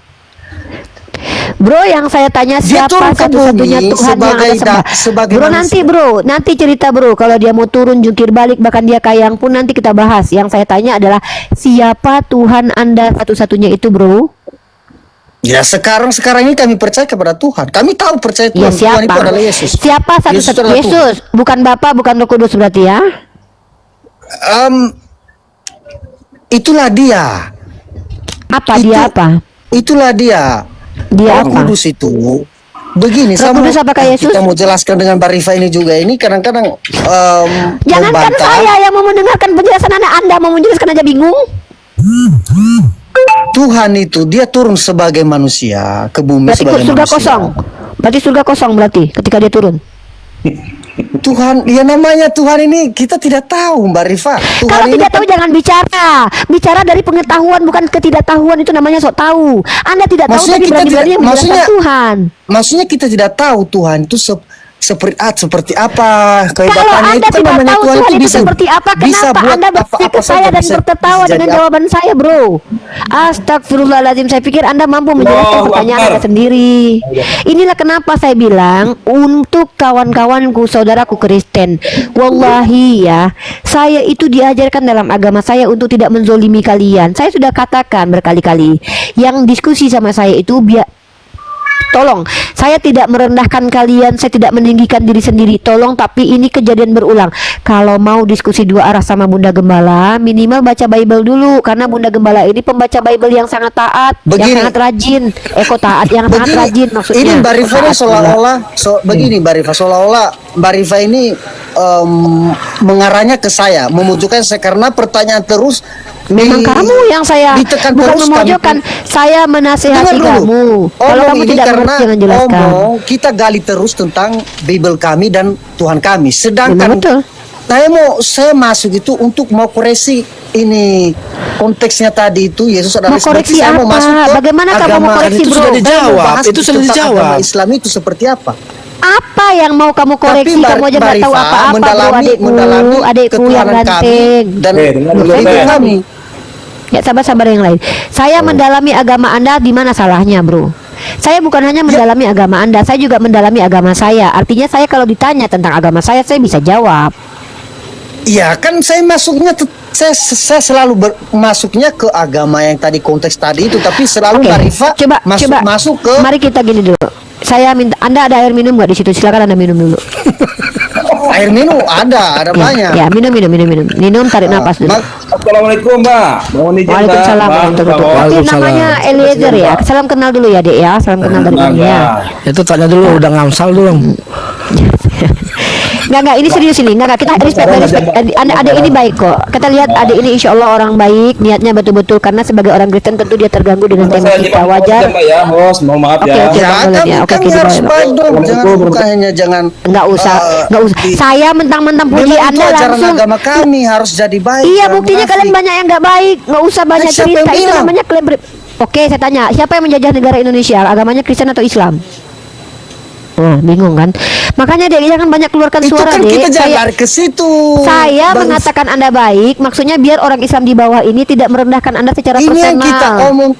S2: Bro, yang saya tanya
S1: Dia
S2: siapa
S1: turun ke
S2: satu-satunya
S1: bumi
S2: Tuhan yang
S1: sebagai
S2: Anda sembah?
S1: sebagai
S2: Bro,
S1: manusia.
S2: nanti cerita bro. Kalau dia mau turun jungkir balik, bahkan dia kayang pun nanti kita bahas. Yang saya tanya adalah siapa Tuhan Anda satu-satunya itu, bro?
S1: Ya sekarang ini kami percaya kepada Tuhan. Kami tahu percaya
S2: Ya
S1: Tuhan. Tuhan itu
S2: siapa?
S1: adalah Yesus.
S2: Siapa satu-satunya?
S1: adalah Tuhan.
S2: Yesus, bukan Bapa, bukan Roh Kudus berarti ya?
S1: Itulah dia.
S2: Apa dia apa?
S1: Itulah dia.
S2: Dia
S1: Roh
S2: apa?
S1: Kudus itu. Begini,
S2: Roh Kudus apakah Yesus?
S1: kita mau jelaskan dengan Mbak Rifa ini juga. Ini kadang-kadang
S2: Jangankan
S1: membantah.
S2: saya yang mau mendengarkan penjelasan Anda mau menjelaskan aja bingung.
S1: Tuhan itu dia turun sebagai manusia ke bumi
S2: Berarti
S1: sebagai
S2: surga
S1: manusia.
S2: kosong. Berarti surga kosong berarti ketika dia turun.
S1: Tuhan, ya namanya Tuhan ini kita tidak tahu, Mbak Rifa. Tuhan
S2: Kalau
S1: ini
S2: tidak tahu jangan bicara. Bicara dari pengetahuan bukan ketidaktahuan, itu namanya sok tahu. Anda tidak tahu
S1: Maksudnya
S2: tapi
S1: kita
S2: berani-berani
S1: tidak-
S2: menjelaskan
S1: maksudnya-
S2: Tuhan.
S1: Maksudnya kita tidak tahu Tuhan itu seperti apa
S2: Kalau
S1: kehebatannya.
S2: Anda
S1: Itu kan
S2: tidak
S1: namanya
S2: tahu Tuhan itu
S1: bisa
S2: seperti apa,
S1: bisa
S2: kenapa
S1: buat
S2: Anda berpikir
S1: apa-apa
S2: saya
S1: saja,
S2: dan
S1: bisa
S2: tertawa
S1: jadi
S2: dengan
S1: apa.
S2: jawaban saya, bro? Astagfirullahaladzim, saya pikir Anda mampu menjelaskan pertanyaan Anda sendiri. Inilah kenapa saya bilang untuk kawan-kawanku, saudaraku Kristen, wallahi ya, saya itu diajarkan dalam agama saya untuk tidak menzolimi kalian. Saya sudah katakan berkali-kali, yang diskusi sama saya itu tolong, saya tidak merendahkan kalian, saya tidak meninggikan diri sendiri. Tolong, tapi ini kejadian berulang. Kalau mau diskusi dua arah sama Bunda Gembala, minimal baca Bible dulu, karena Bunda Gembala ini pembaca Bible yang sangat taat, yang
S1: Begini.
S2: sangat rajin. Kok taat, yang sangat rajin maksudnya.
S1: Ini Mbak Rifa ini
S2: Taat pula.
S1: seolah-olah begini Mbak Rifa, seolah-olah Mbak Rifa ini mengarahnya ke saya, memojokkan saya karena pertanyaan terus.
S2: Memang kamu yang saya
S1: ditekan
S2: bukan
S1: terus
S2: memojokkan, saya menasihati
S1: Dengar dulu.
S2: kamu. Kalau kamu
S1: ini
S2: tidak
S1: karena
S2: mengerti, jangan jelaskan.
S1: kita gali terus tentang Bible kami dan Tuhan kami.
S2: Memang
S1: Sedangkan
S2: betul.
S1: saya masuk itu untuk mau koreksi ini konteksnya tadi itu Yesus adalah
S2: Mau koreksi
S1: saya mau
S2: apa?
S1: masuk ke
S2: Bagaimana kamu mau
S1: agama.
S2: koreksi,
S4: Itu
S2: bro?
S4: sudah dijawab.
S1: Saya mau bahas
S4: Itu sudah
S1: tentang
S4: dijawab.
S1: agama Islam itu seperti apa?
S2: Apa yang mau kamu koreksi?
S1: Tapi
S2: Kamu aja nggak tahu
S1: Mbak Rifa
S2: apa-apa, bro, adikku
S1: ketuhanan
S2: yang
S1: kami
S2: ganteng.
S1: dan
S5: dengar dulu,
S1: Bible
S5: Mbak.
S1: kami.
S2: Ya, sabar-sabar yang lain. Saya mendalami agama Anda, di mana salahnya, bro? Saya bukan hanya mendalami agama Anda, saya juga mendalami agama saya. Artinya saya kalau ditanya tentang agama saya bisa jawab.
S1: Iya kan saya masuknya saya selalu masuknya ke agama yang tadi konteks tadi itu, tapi selalu
S2: Oke,
S1: Mbak Rifa
S2: coba
S1: masuk ke
S2: Mari kita gini dulu. Saya minta Anda ada air minum nggak di situ? Silakan Anda minum dulu.
S1: air minum ada banyak.
S2: Ya, minum. Minum, tarik nafas dulu.
S5: Assalamualaikum, Mbak. Mohon izin, Mbak.
S2: Waalaikumsalam
S5: Mbak,
S2: warahmatullahi wabarakatuh. Oke,
S4: Waalaikumsalam.
S2: namanya Eliezer ya. Salam kenal dulu ya, Dek ya. Salam kenal dari
S5: Mbak.
S2: ini ya.
S4: Itu tanya dulu udah ngamsal dulu.
S2: Enggak, ini serius ini. Enggak, kita respect. Adik ini baik kok. Kita lihat adik ini insya Allah orang baik, niatnya betul-betul, karena sebagai orang Kristen tentu dia terganggu dengan tema
S5: Saya
S2: kita,
S5: nyimak
S2: wajar.
S5: Mbak ya, host. Mohon maaf
S2: Oke,
S5: ya.
S2: oke.
S1: Ya
S2: Bang Bolen
S1: kan,
S2: ya. Oke,
S1: kan
S2: oke,
S1: harus
S2: gimana?
S1: baik dong, jangan bukannya jangan.
S2: Enggak usah, enggak usah. Saya mentang-mentang puji
S1: Memang itu
S2: Anda
S1: ajaran
S2: langsung.
S1: agama kami harus jadi baik.
S2: Iya,
S1: jangan
S2: buktinya kalian
S1: munafik.
S2: banyak yang nggak baik. Nggak usah banyak
S1: Siapa yang
S2: cerita. Itu
S1: bilang?
S2: namanya klaim. Oke, saya tanya, siapa yang menjajah negara Indonesia? Agamanya Kristen atau Islam? Nah, bingung kan? Makanya Dek, jangan banyak keluarkan
S1: Itu
S2: suara,
S1: kan
S2: Dek.
S1: kita jangan lari ke situ.
S2: Saya
S1: Bang.
S2: mengatakan Anda baik, maksudnya biar orang Islam di bawah ini tidak merendahkan Anda secara
S1: Ini yang
S2: personal.
S1: kita omong,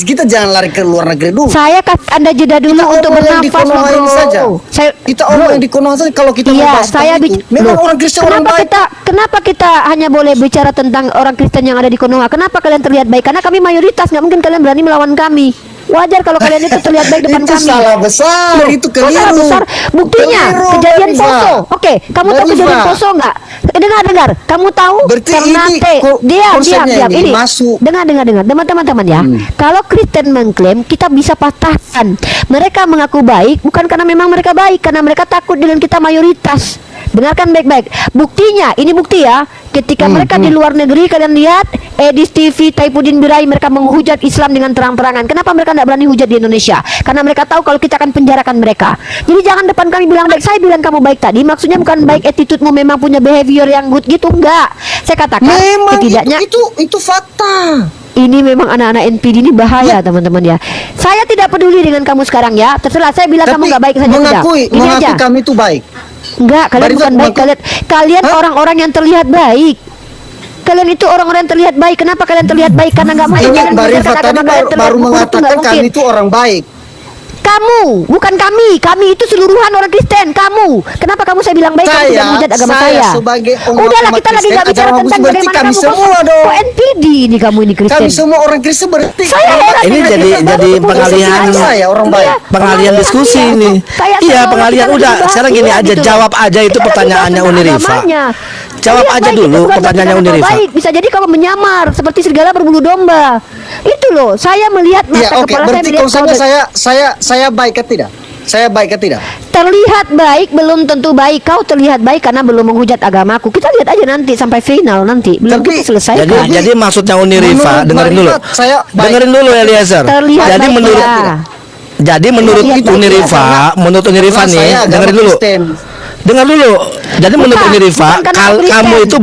S1: kita jangan lari ke luar negeri dulu.
S2: Saya kasih Anda jeda dulu
S1: Kita
S2: untuk
S1: omong yang di
S2: bernafas,
S1: Konoha ini
S2: bro.
S1: saja.
S2: Saya,
S1: Omong yang di Konoha saja kalau kita
S2: Iya,
S1: membahas
S2: saya
S1: tentang itu. Memang orang Kristen orang baik.
S2: Kenapa kita hanya boleh bicara tentang orang Kristen yang ada di Konoha? Kenapa kalian terlihat baik? Karena kami mayoritas, nggak mungkin kalian berani melawan kami. Wajar kalau kalian itu terlihat baik depan
S1: Itu
S2: kami.
S1: salah besar,
S2: Loh,
S1: itu
S2: kok
S1: keliru.
S2: salah besar? Buktinya
S1: Keliru,
S2: kejadian
S1: Mbak Rifa.
S2: Poso. Oke, kamu tahu
S1: Mbak
S2: kejadian
S1: Rifa.
S2: Poso nggak? Dengar. Kamu tahu?
S1: Berarti ini
S2: Diam.
S1: konsepnya ini
S2: Ini
S1: masuk.
S2: dengar. Teman-teman ya. Kalau Kristen mengklaim, kita bisa patahkan. Mereka mengaku baik bukan karena memang mereka baik, karena mereka takut dengan kita mayoritas. Dengarkan baik-baik. Buktinya, ini bukti ya. Ketika mereka di luar negeri, kalian lihat Edis TV, Taipudin Birai, mereka menghujat Islam dengan terang-terangan. Kenapa mereka tidak berani hujat di Indonesia? Karena mereka tahu kalau kita akan penjarakan mereka. Jadi jangan depan kami bilang baik. Saya bilang kamu baik tadi, maksudnya bukan baik attitude-mu memang punya behavior yang good gitu, enggak. Saya katakan
S1: Memang
S2: setidaknya
S1: itu fakta.
S2: ini memang anak-anak NPD ini bahaya, teman-teman ya. Saya tidak peduli dengan kamu sekarang ya. Terserah, saya bilang kamu nggak baik saja sudah. Ini
S1: mengakui
S2: aja.
S1: kami itu baik.
S2: Enggak, kalian
S1: Mbak Rifa,
S2: bukan baik. Kalian
S1: Hah?
S2: orang-orang yang terlihat baik. Kalian itu orang-orang yang terlihat baik. Kenapa kalian terlihat baik? Karena nggak mau
S1: Ini
S2: kalian
S1: Mbak Rifa
S2: mengajarkan
S1: tadi
S2: agama kalian terlihat
S1: baru
S2: buruk, itu
S1: mengatakan
S2: nggak
S1: kami
S2: mungkin.
S1: itu orang baik.
S2: Kamu, bukan kami. Kami itu seluruhan orang Kristen. Kamu. Kenapa kamu saya bilang baik? Kamu tidak menghujat agama saya.
S1: Sebagai umat
S2: Udahlah, kita lagi
S1: Kristen,
S2: nggak bicara
S1: agama
S2: tentang
S1: berarti
S2: bagaimana
S1: kami
S2: kamu
S1: semua dong.
S2: kok NPD ini kamu ini Kristen.
S1: Kami semua orang Kristen berarti.
S2: Saya heran
S4: Ini
S2: dengan
S4: jadi-
S2: Kristen
S4: jadi
S2: baru
S4: pengalihan.
S2: putus
S1: Saya orang baik.
S2: Iya,
S4: Pengalihan diskusi
S2: iya.
S4: ini.
S2: Kayak
S4: Iya,
S2: seolah
S4: pengalihan.
S2: kita
S4: Udah,
S2: lagi
S4: sekarang
S2: bahas
S4: gini
S2: dia
S4: aja,
S2: gitu.
S4: jawab aja itu
S2: Kita lagi
S4: pertanyaannya
S2: bahas
S4: Uni
S2: tentang
S4: Rifa.
S2: agamanya.
S4: Jawab
S2: Kalian
S4: aja
S2: baik,
S4: dulu
S2: itu bukan
S4: pertanyaannya
S2: berarti
S4: Uni
S2: kamu
S4: Rifa.
S2: baik. Bisa jadi kamu menyamar seperti serigala berbulu domba. Itu loh, saya melihat
S1: Ya
S2: mata
S1: oke,
S2: kepala saya
S1: berarti
S2: melihat
S1: konsepnya
S2: kau
S1: saya baik ke tidak? Saya baik ke tidak?
S2: terlihat baik belum tentu baik. Kau terlihat baik karena belum menghujat agamaku. Kita lihat aja nanti sampai final nanti. Belum
S1: Tapi-
S2: kita selesai.
S4: Jadi maksudnya Uni Rifa,
S1: Menurut
S4: dengerin
S1: Mbak
S4: dulu.
S1: Rifa, saya baik.
S4: Dengerin dulu Eliezer.
S2: Terlihat
S4: Jadi
S2: baik
S4: menurut
S2: ya.
S4: Jadi menurut
S2: Terlihat
S4: Uni
S2: baik ya.
S4: Rifa, menurut Uni Rifa
S1: Karena
S4: nih,
S1: saya agama
S4: dengerin dulu.
S1: Kristen.
S4: Dengar dulu. Jadi menurut Uni Rifa,
S2: bukan karena Kristen.
S4: kamu itu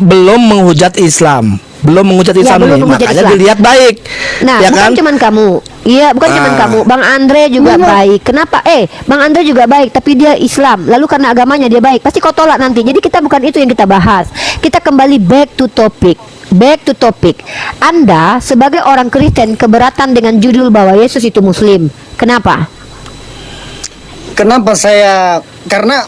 S4: belum menghujat Islam. Belum menghujat
S2: Ya,
S4: Islam
S2: belum
S4: nih,
S2: menghujat
S4: makanya
S2: Islam.
S4: dilihat baik.
S2: Nah,
S4: ya
S2: bukan
S4: kan?
S2: cuman kamu. Iya, bukan cuman kamu. Bang Andre juga baik. Kenapa? Bang Andre juga baik, tapi dia Islam. Lalu karena agamanya dia baik, pasti kau tolak nanti. Jadi kita bukan itu yang kita bahas. Kita kembali back to topic. Back to topic. Anda sebagai orang Kristen keberatan dengan judul bahwa Yesus itu Muslim. Kenapa?
S1: Kenapa saya? Karena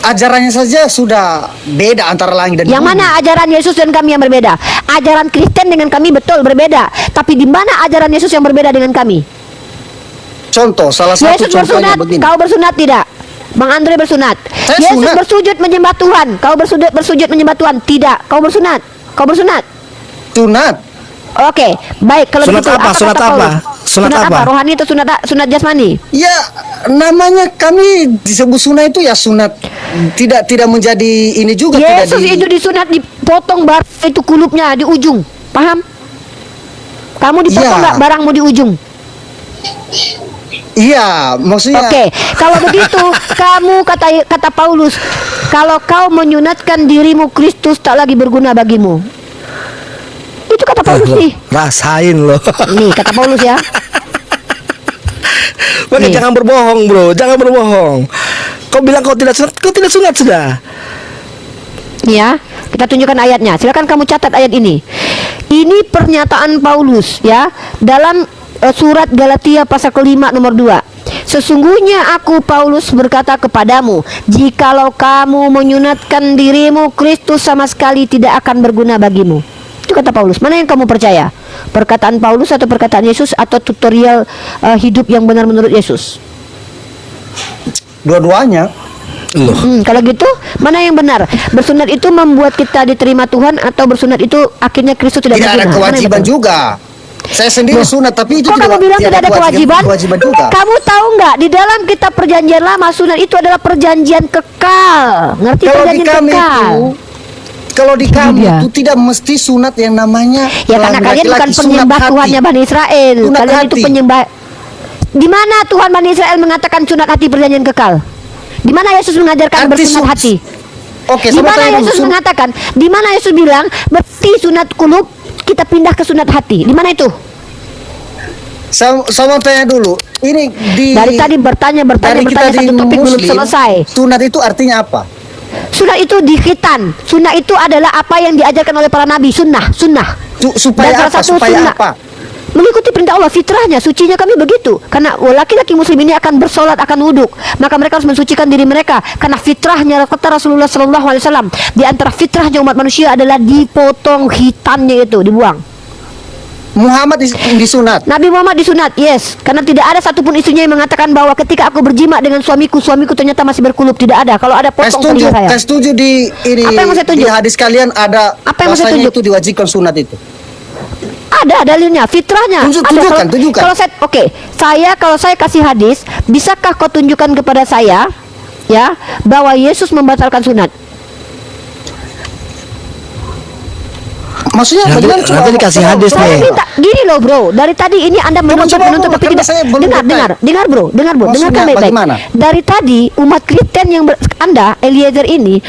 S1: ajarannya saja sudah beda antara langit dan
S2: Yang
S1: bumi.
S2: mana ajaran Yesus dan kami yang berbeda? Ajaran Kristen dengan kami betul berbeda. Tapi di mana ajaran Yesus yang berbeda dengan kami?
S1: Contoh, salah satu
S2: Yesus
S1: contohnya
S2: bersunat,
S1: begini.
S2: kau bersunat tidak? Bang Andre bersunat.
S1: Saya
S2: Yesus
S1: sunat.
S2: bersujud menyembah Tuhan. Kau bersujud menyembah Tuhan? Tidak. Kau bersunat. Kau bersunat.
S1: Tunat.
S2: Oke, baik kalau
S4: Sunat
S2: begitu.
S4: apa? Sunat
S2: kata
S4: apa?
S2: Paulus?
S4: Sunat apa?
S2: Rohani atau sunat jasmani?
S1: Ya, namanya kami disebut sunat itu ya sunat tidak menjadi ini juga
S2: Yesus
S1: tidak
S2: itu disunat, dipotong itu kulupnya di ujung. Paham? Kamu dipotong
S1: Iya.
S2: nggak barangmu di ujung?
S1: Iya, maksudnya
S2: Oke, kalau begitu kamu kata Paulus, kalau kau menyunatkan dirimu, Kristus tak lagi berguna bagimu. Itu kata Paulus nih.
S4: Rasain loh.
S2: Nih kata Paulus ya.
S4: Makanya
S2: Nih.
S4: jangan berbohong, bro. Jangan berbohong. Kau bilang kau tidak sunat sudah.
S2: Nih ya, kita tunjukkan ayatnya. Silakan kamu catat ayat ini. Ini pernyataan Paulus ya dalam surat Galatia pasal ke-5 nomor 2. Sesungguhnya aku Paulus berkata kepadamu, jikalau kamu menyunatkan dirimu, Kristus sama sekali tidak akan berguna bagimu. Itu kata Paulus. Mana yang kamu percaya? Perkataan Paulus atau perkataan Yesus atau tutorial hidup yang benar menurut Yesus?
S1: dua-duanya.
S4: Loh.
S2: Kalau gitu, mana yang benar? Bersunat itu membuat kita diterima Tuhan atau bersunat itu akhirnya Kristus tidak
S1: Tidak ada
S2: berguna? Mana yang
S1: kewajiban
S2: betul?
S1: juga. Saya sendiri
S2: Loh,
S1: sunat, tapi itu
S2: kok kamu bilang tidak ada kewajiban?
S1: kewajiban juga.
S2: Kamu tahu nggak di dalam kitab perjanjian lama sunat itu adalah perjanjian kekal. Ngerti
S1: Kalau di
S2: perjanjian
S1: kami
S2: kekal?
S1: itu, kalau di kami
S2: dia.
S1: itu tidak mesti sunat yang namanya
S2: Ya karena kalian bukan
S1: laki-laki, sunat
S2: penyembah
S1: hati.
S2: Tuhannya Bani Israel.
S1: Sunat
S2: Kalian itu
S1: hati.
S2: penyembah. Di mana Tuhan Bani Israel mengatakan sunat hati perjanjian kekal? Di mana Yesus mengajarkan
S1: Arti
S2: bersunat
S1: sun-
S2: hati?
S1: Oke,
S2: Di
S1: sama
S2: mana
S1: tanya dulu.
S2: Yesus mengatakan? Di mana Yesus bilang berarti sunat kulub kita pindah ke sunat hati? Di mana itu?
S1: Sama tanya dulu. Ini
S2: Dari tadi bertanya
S1: dari kita di
S2: satu topik belum
S1: Muslim,
S2: selesai.
S1: sunat itu artinya apa?
S2: Sunat itu di khitan. Sunat itu adalah apa yang diajarkan oleh para nabi. Sunnah.
S1: Supaya
S2: Dan salah
S1: apa?
S2: satu
S1: Supaya
S2: sunnah.
S1: apa?
S2: Mengikuti perintah Allah, fitrahnya, sucinya kami begitu. Karena laki-laki muslim ini akan bersolat, akan wuduk, maka mereka harus mensucikan diri mereka. Karena fitrahnya kata Rasulullah SAW, di antara fitrahnya umat manusia adalah dipotong hitannya itu, dibuang.
S1: Muhammad disunat.
S2: Nabi Muhammad disunat, yes. Karena tidak ada satupun istrinya yang mengatakan bahwa ketika aku berjima dengan suamiku ternyata masih berkulup. Tidak ada. Kalau ada potong telinga saya.
S1: Saya setuju di ini.
S2: Apa yang mau saya tunjuk?
S1: Di hadis kalian ada
S2: Apa yang mau saya
S1: bahasanya
S2: tunjuk?
S1: itu diwajibkan sunat itu.
S2: Ada dalilnya, fitrahnya. Ada.
S1: Tunjukkan.
S2: Kalau kalau saya kasih hadis, bisakah kau tunjukkan kepada saya, ya, bahwa Yesus membatalkan sunat?
S1: Maksudnya
S4: Nanti-
S1: bagaimana
S4: nanti dikasih hadis
S2: Saya
S4: nih.
S2: minta gini loh bro, dari tadi ini Anda menuntut
S1: coba,
S2: tapi
S1: karena
S2: tidak
S1: saya belum
S2: dengar bro, dengarkan
S1: Maksudnya
S2: baik-baik.
S1: bagaimana?
S2: Dari tadi umat Kristen yang Anda Eliezer ini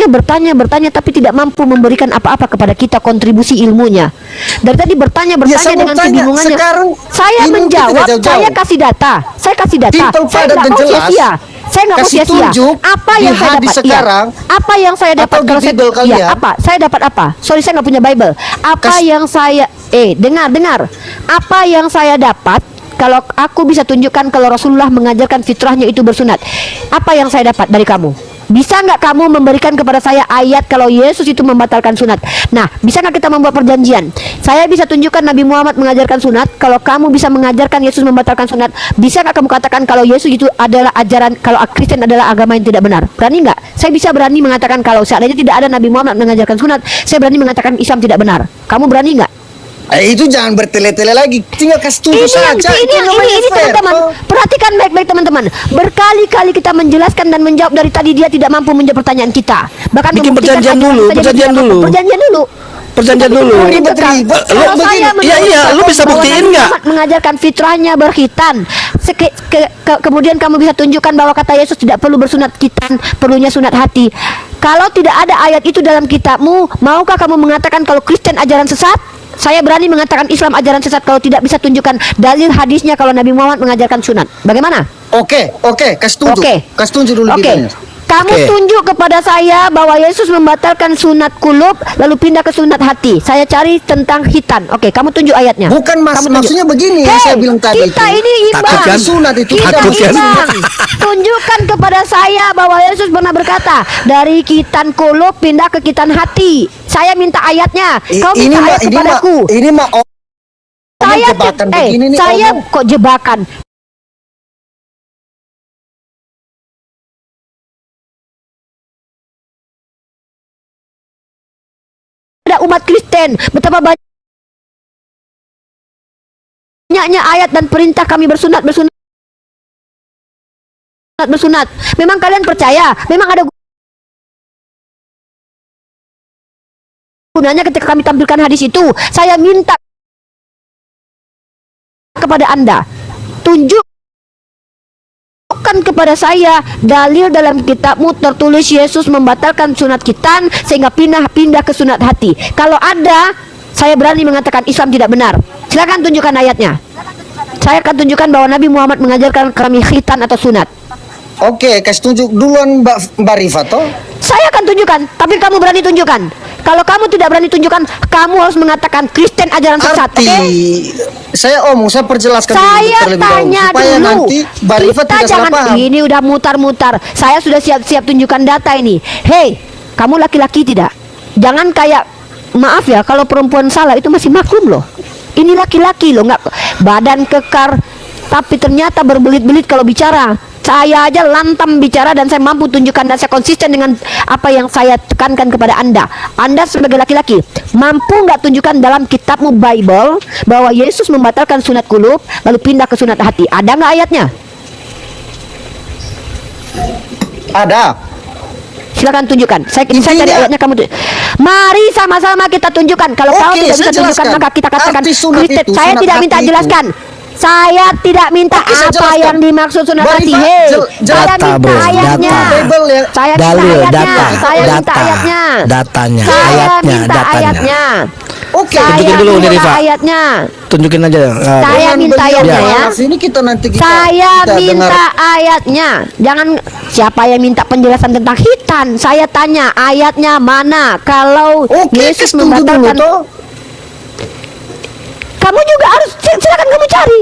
S2: bertanya tapi tidak mampu memberikan apa-apa kepada kita kontribusi ilmunya. Dari tadi bertanya
S1: saya mau
S2: dengan
S1: tanya,
S2: kebingungannya.
S1: sekarang
S2: Saya
S1: ilmu kita
S2: menjawab,
S1: jauh-jauh.
S2: saya kasih data.
S1: Simple,
S2: Saya
S1: padat,
S2: nggak
S1: dan
S2: mau
S1: jelas.
S2: sia-sia. Saya nggak mau
S1: Kasih
S2: sia-sia.
S1: tunjuk
S2: Apa
S1: di
S2: yang saya
S1: hadis
S2: dapat?
S1: sekarang,
S2: Apa yang saya dapat
S1: atau di
S2: kalau saya
S1: Bible kalian.
S2: apa? Saya dapat apa? Sorry, saya nggak punya Bible. Apa yang saya dengar. Apa yang saya dapat kalau aku bisa tunjukkan kalau Rasulullah mengajarkan fitrahnya itu bersunat. Apa yang saya dapat dari kamu? Bisa nggak kamu memberikan kepada saya ayat kalau Yesus itu membatalkan sunat? Nah, bisa nggak kita membuat perjanjian? Saya bisa tunjukkan Nabi Muhammad mengajarkan sunat. Kalau kamu bisa mengajarkan Yesus membatalkan sunat, bisa nggak kamu katakan kalau Yesus itu adalah ajaran, kalau Kristen adalah agama yang tidak benar? Berani nggak? Saya bisa berani mengatakan kalau seandainya tidak ada Nabi Muhammad mengajarkan sunat, saya berani mengatakan Islam tidak benar. Kamu berani nggak?
S1: Itu jangan bertele-tele lagi. Tinggal kasih tunjuk saja.
S2: Ini
S1: fair.
S2: teman-teman,
S1: Oh.
S2: perhatikan baik-baik teman-teman. Berkali-kali kita menjelaskan dan menjawab, dari tadi dia tidak mampu menjawab pertanyaan kita. Bahkan
S4: Bikin
S2: membuktikan
S4: perjanjian
S2: ajaran
S4: dulu,
S2: saja dia
S4: perjanjian
S2: tidak mampu.
S4: dulu. Perjanjian dulu.
S1: Ribet.
S2: Kalau saya
S4: Iya, lu bisa
S2: bahwa
S4: buktiin
S2: Nabi
S4: nggak?
S2: Muhammad mengajarkan fitrahnya berkhitan. Kemudian kamu bisa tunjukkan bahwa kata Yesus tidak perlu bersunat khitan, perlunya sunat hati. Kalau tidak ada ayat itu dalam kitabmu, maukah kamu mengatakan kalau Kristen ajaran sesat? Saya berani mengatakan Islam ajaran sesat kalau tidak bisa tunjukkan dalil hadisnya kalau Nabi Muhammad mengajarkan sunat. Bagaimana?
S1: Oke, kasih tunjuk.
S2: Oke.
S1: Kasih tunjuk dulu
S2: Oke.
S1: gimana.
S2: Kamu
S4: Oke.
S2: tunjuk kepada saya bahwa Yesus membatalkan sunat kulub lalu pindah ke sunat hati. Saya cari tentang khitan. Oke, kamu tunjuk ayatnya.
S1: Bukan
S2: Kamu tunjuk.
S1: maksudnya begini yang saya bilang tadi
S2: Kita
S1: itu.
S2: ini imbang.
S4: Takut kan?
S1: Sunat itu
S2: Kita
S4: Takut kan?
S2: imbang. Tunjukkan kepada saya bahwa Yesus pernah berkata dari khitan kulub pindah ke khitan hati. Saya minta ayatnya. Kau minta ayat kepadaku.
S1: Ini mah
S2: Saya
S1: jebakan begini nih.
S2: saya
S1: omong.
S2: kok jebakan. Ada umat Kristen betapa banyak banyaknya ayat dan perintah kami bersunat. Memang kalian percaya? Memang ada gunanya ketika kami tampilkan hadis itu? Saya minta kepada Anda, tunjukkan kepada saya dalil dalam kitabmu tertulis Yesus membatalkan sunat khitan sehingga pindah ke sunat hati. Kalau ada, saya berani mengatakan Islam tidak benar. Silakan tunjukkan ayatnya. Saya akan tunjukkan bahwa Nabi Muhammad mengajarkan kami khitan atau sunat.
S1: Oke, kasih tunjuk duluan Mbak Rifa toh.
S2: Saya akan tunjukkan, tapi kamu berani tunjukkan. Kalau kamu tidak berani tunjukkan, kamu harus mengatakan Kristen ajaran sesat.
S1: Arti,
S2: Oke?
S1: saya perjelaskan
S2: Saya
S1: terlebih dahulu
S2: tanya
S1: supaya
S2: dulu.
S1: nanti Mbak Rifa
S2: Kita
S1: tidak salah
S2: jangan
S1: paham.
S2: ini udah mutar-mutar. Saya sudah siap-siap tunjukkan data ini. Hei, kamu laki-laki tidak? Jangan kayak, maaf ya, kalau perempuan salah itu masih maklum loh. Ini laki-laki loh, nggak badan kekar, tapi ternyata berbelit-belit kalau bicara. Saya aja lantam bicara dan saya mampu tunjukkan dan saya konsisten dengan apa yang saya tekankan kepada Anda. Anda sebagai laki-laki mampu nggak tunjukkan dalam kitabmu Bible bahwa Yesus membatalkan sunat kulub lalu pindah ke sunat hati? Ada nggak ayatnya?
S1: Ada.
S2: Silakan tunjukkan. Saya cari
S1: Intinya-
S2: ayatnya, kamu mari sama-sama kita tunjukkan. Kalau
S1: Oke,
S2: kau tidak
S1: saya
S2: bisa tunjukkan
S1: jelaskan.
S2: maka kita katakan
S1: Arti sunat
S2: Kristen.
S1: itu,
S2: Saya
S1: sunat
S2: tidak
S1: hati
S2: minta
S1: itu.
S2: jelaskan. Saya tidak minta
S1: Oke, saya
S2: apa
S1: jelaskan.
S2: yang dimaksud sunat
S1: Mbak
S2: hati.
S1: Rifa,
S2: Hei, saya
S4: data,
S2: minta
S4: bro,
S2: ayatnya.
S4: data.
S1: Bible ya.
S2: Saya minta
S4: Dalil,
S2: ayatnya.
S4: data,
S2: Saya minta
S4: data,
S2: ayatnya.
S4: datanya,
S2: Saya
S4: ayatnya,
S2: minta
S4: datanya.
S2: ayatnya.
S1: Oke,
S2: Saya
S4: tunjukin dulu nih,
S2: minta
S4: Rifa.
S2: ayatnya.
S4: Tunjukin aja.
S2: Saya
S1: dengan
S2: minta
S1: beliau
S2: ayatnya ya.
S1: maaf, ini kita nanti
S2: Saya
S1: kita
S2: minta
S1: dengar.
S2: ayatnya. Jangan siapa yang minta penjelasan tentang khitan. Saya tanya ayatnya mana kalau
S1: Oke,
S2: Yesus
S1: kasih tunjuk dulu
S2: membatalkan.
S1: toh.
S2: Kamu juga harus silakan kamu cari.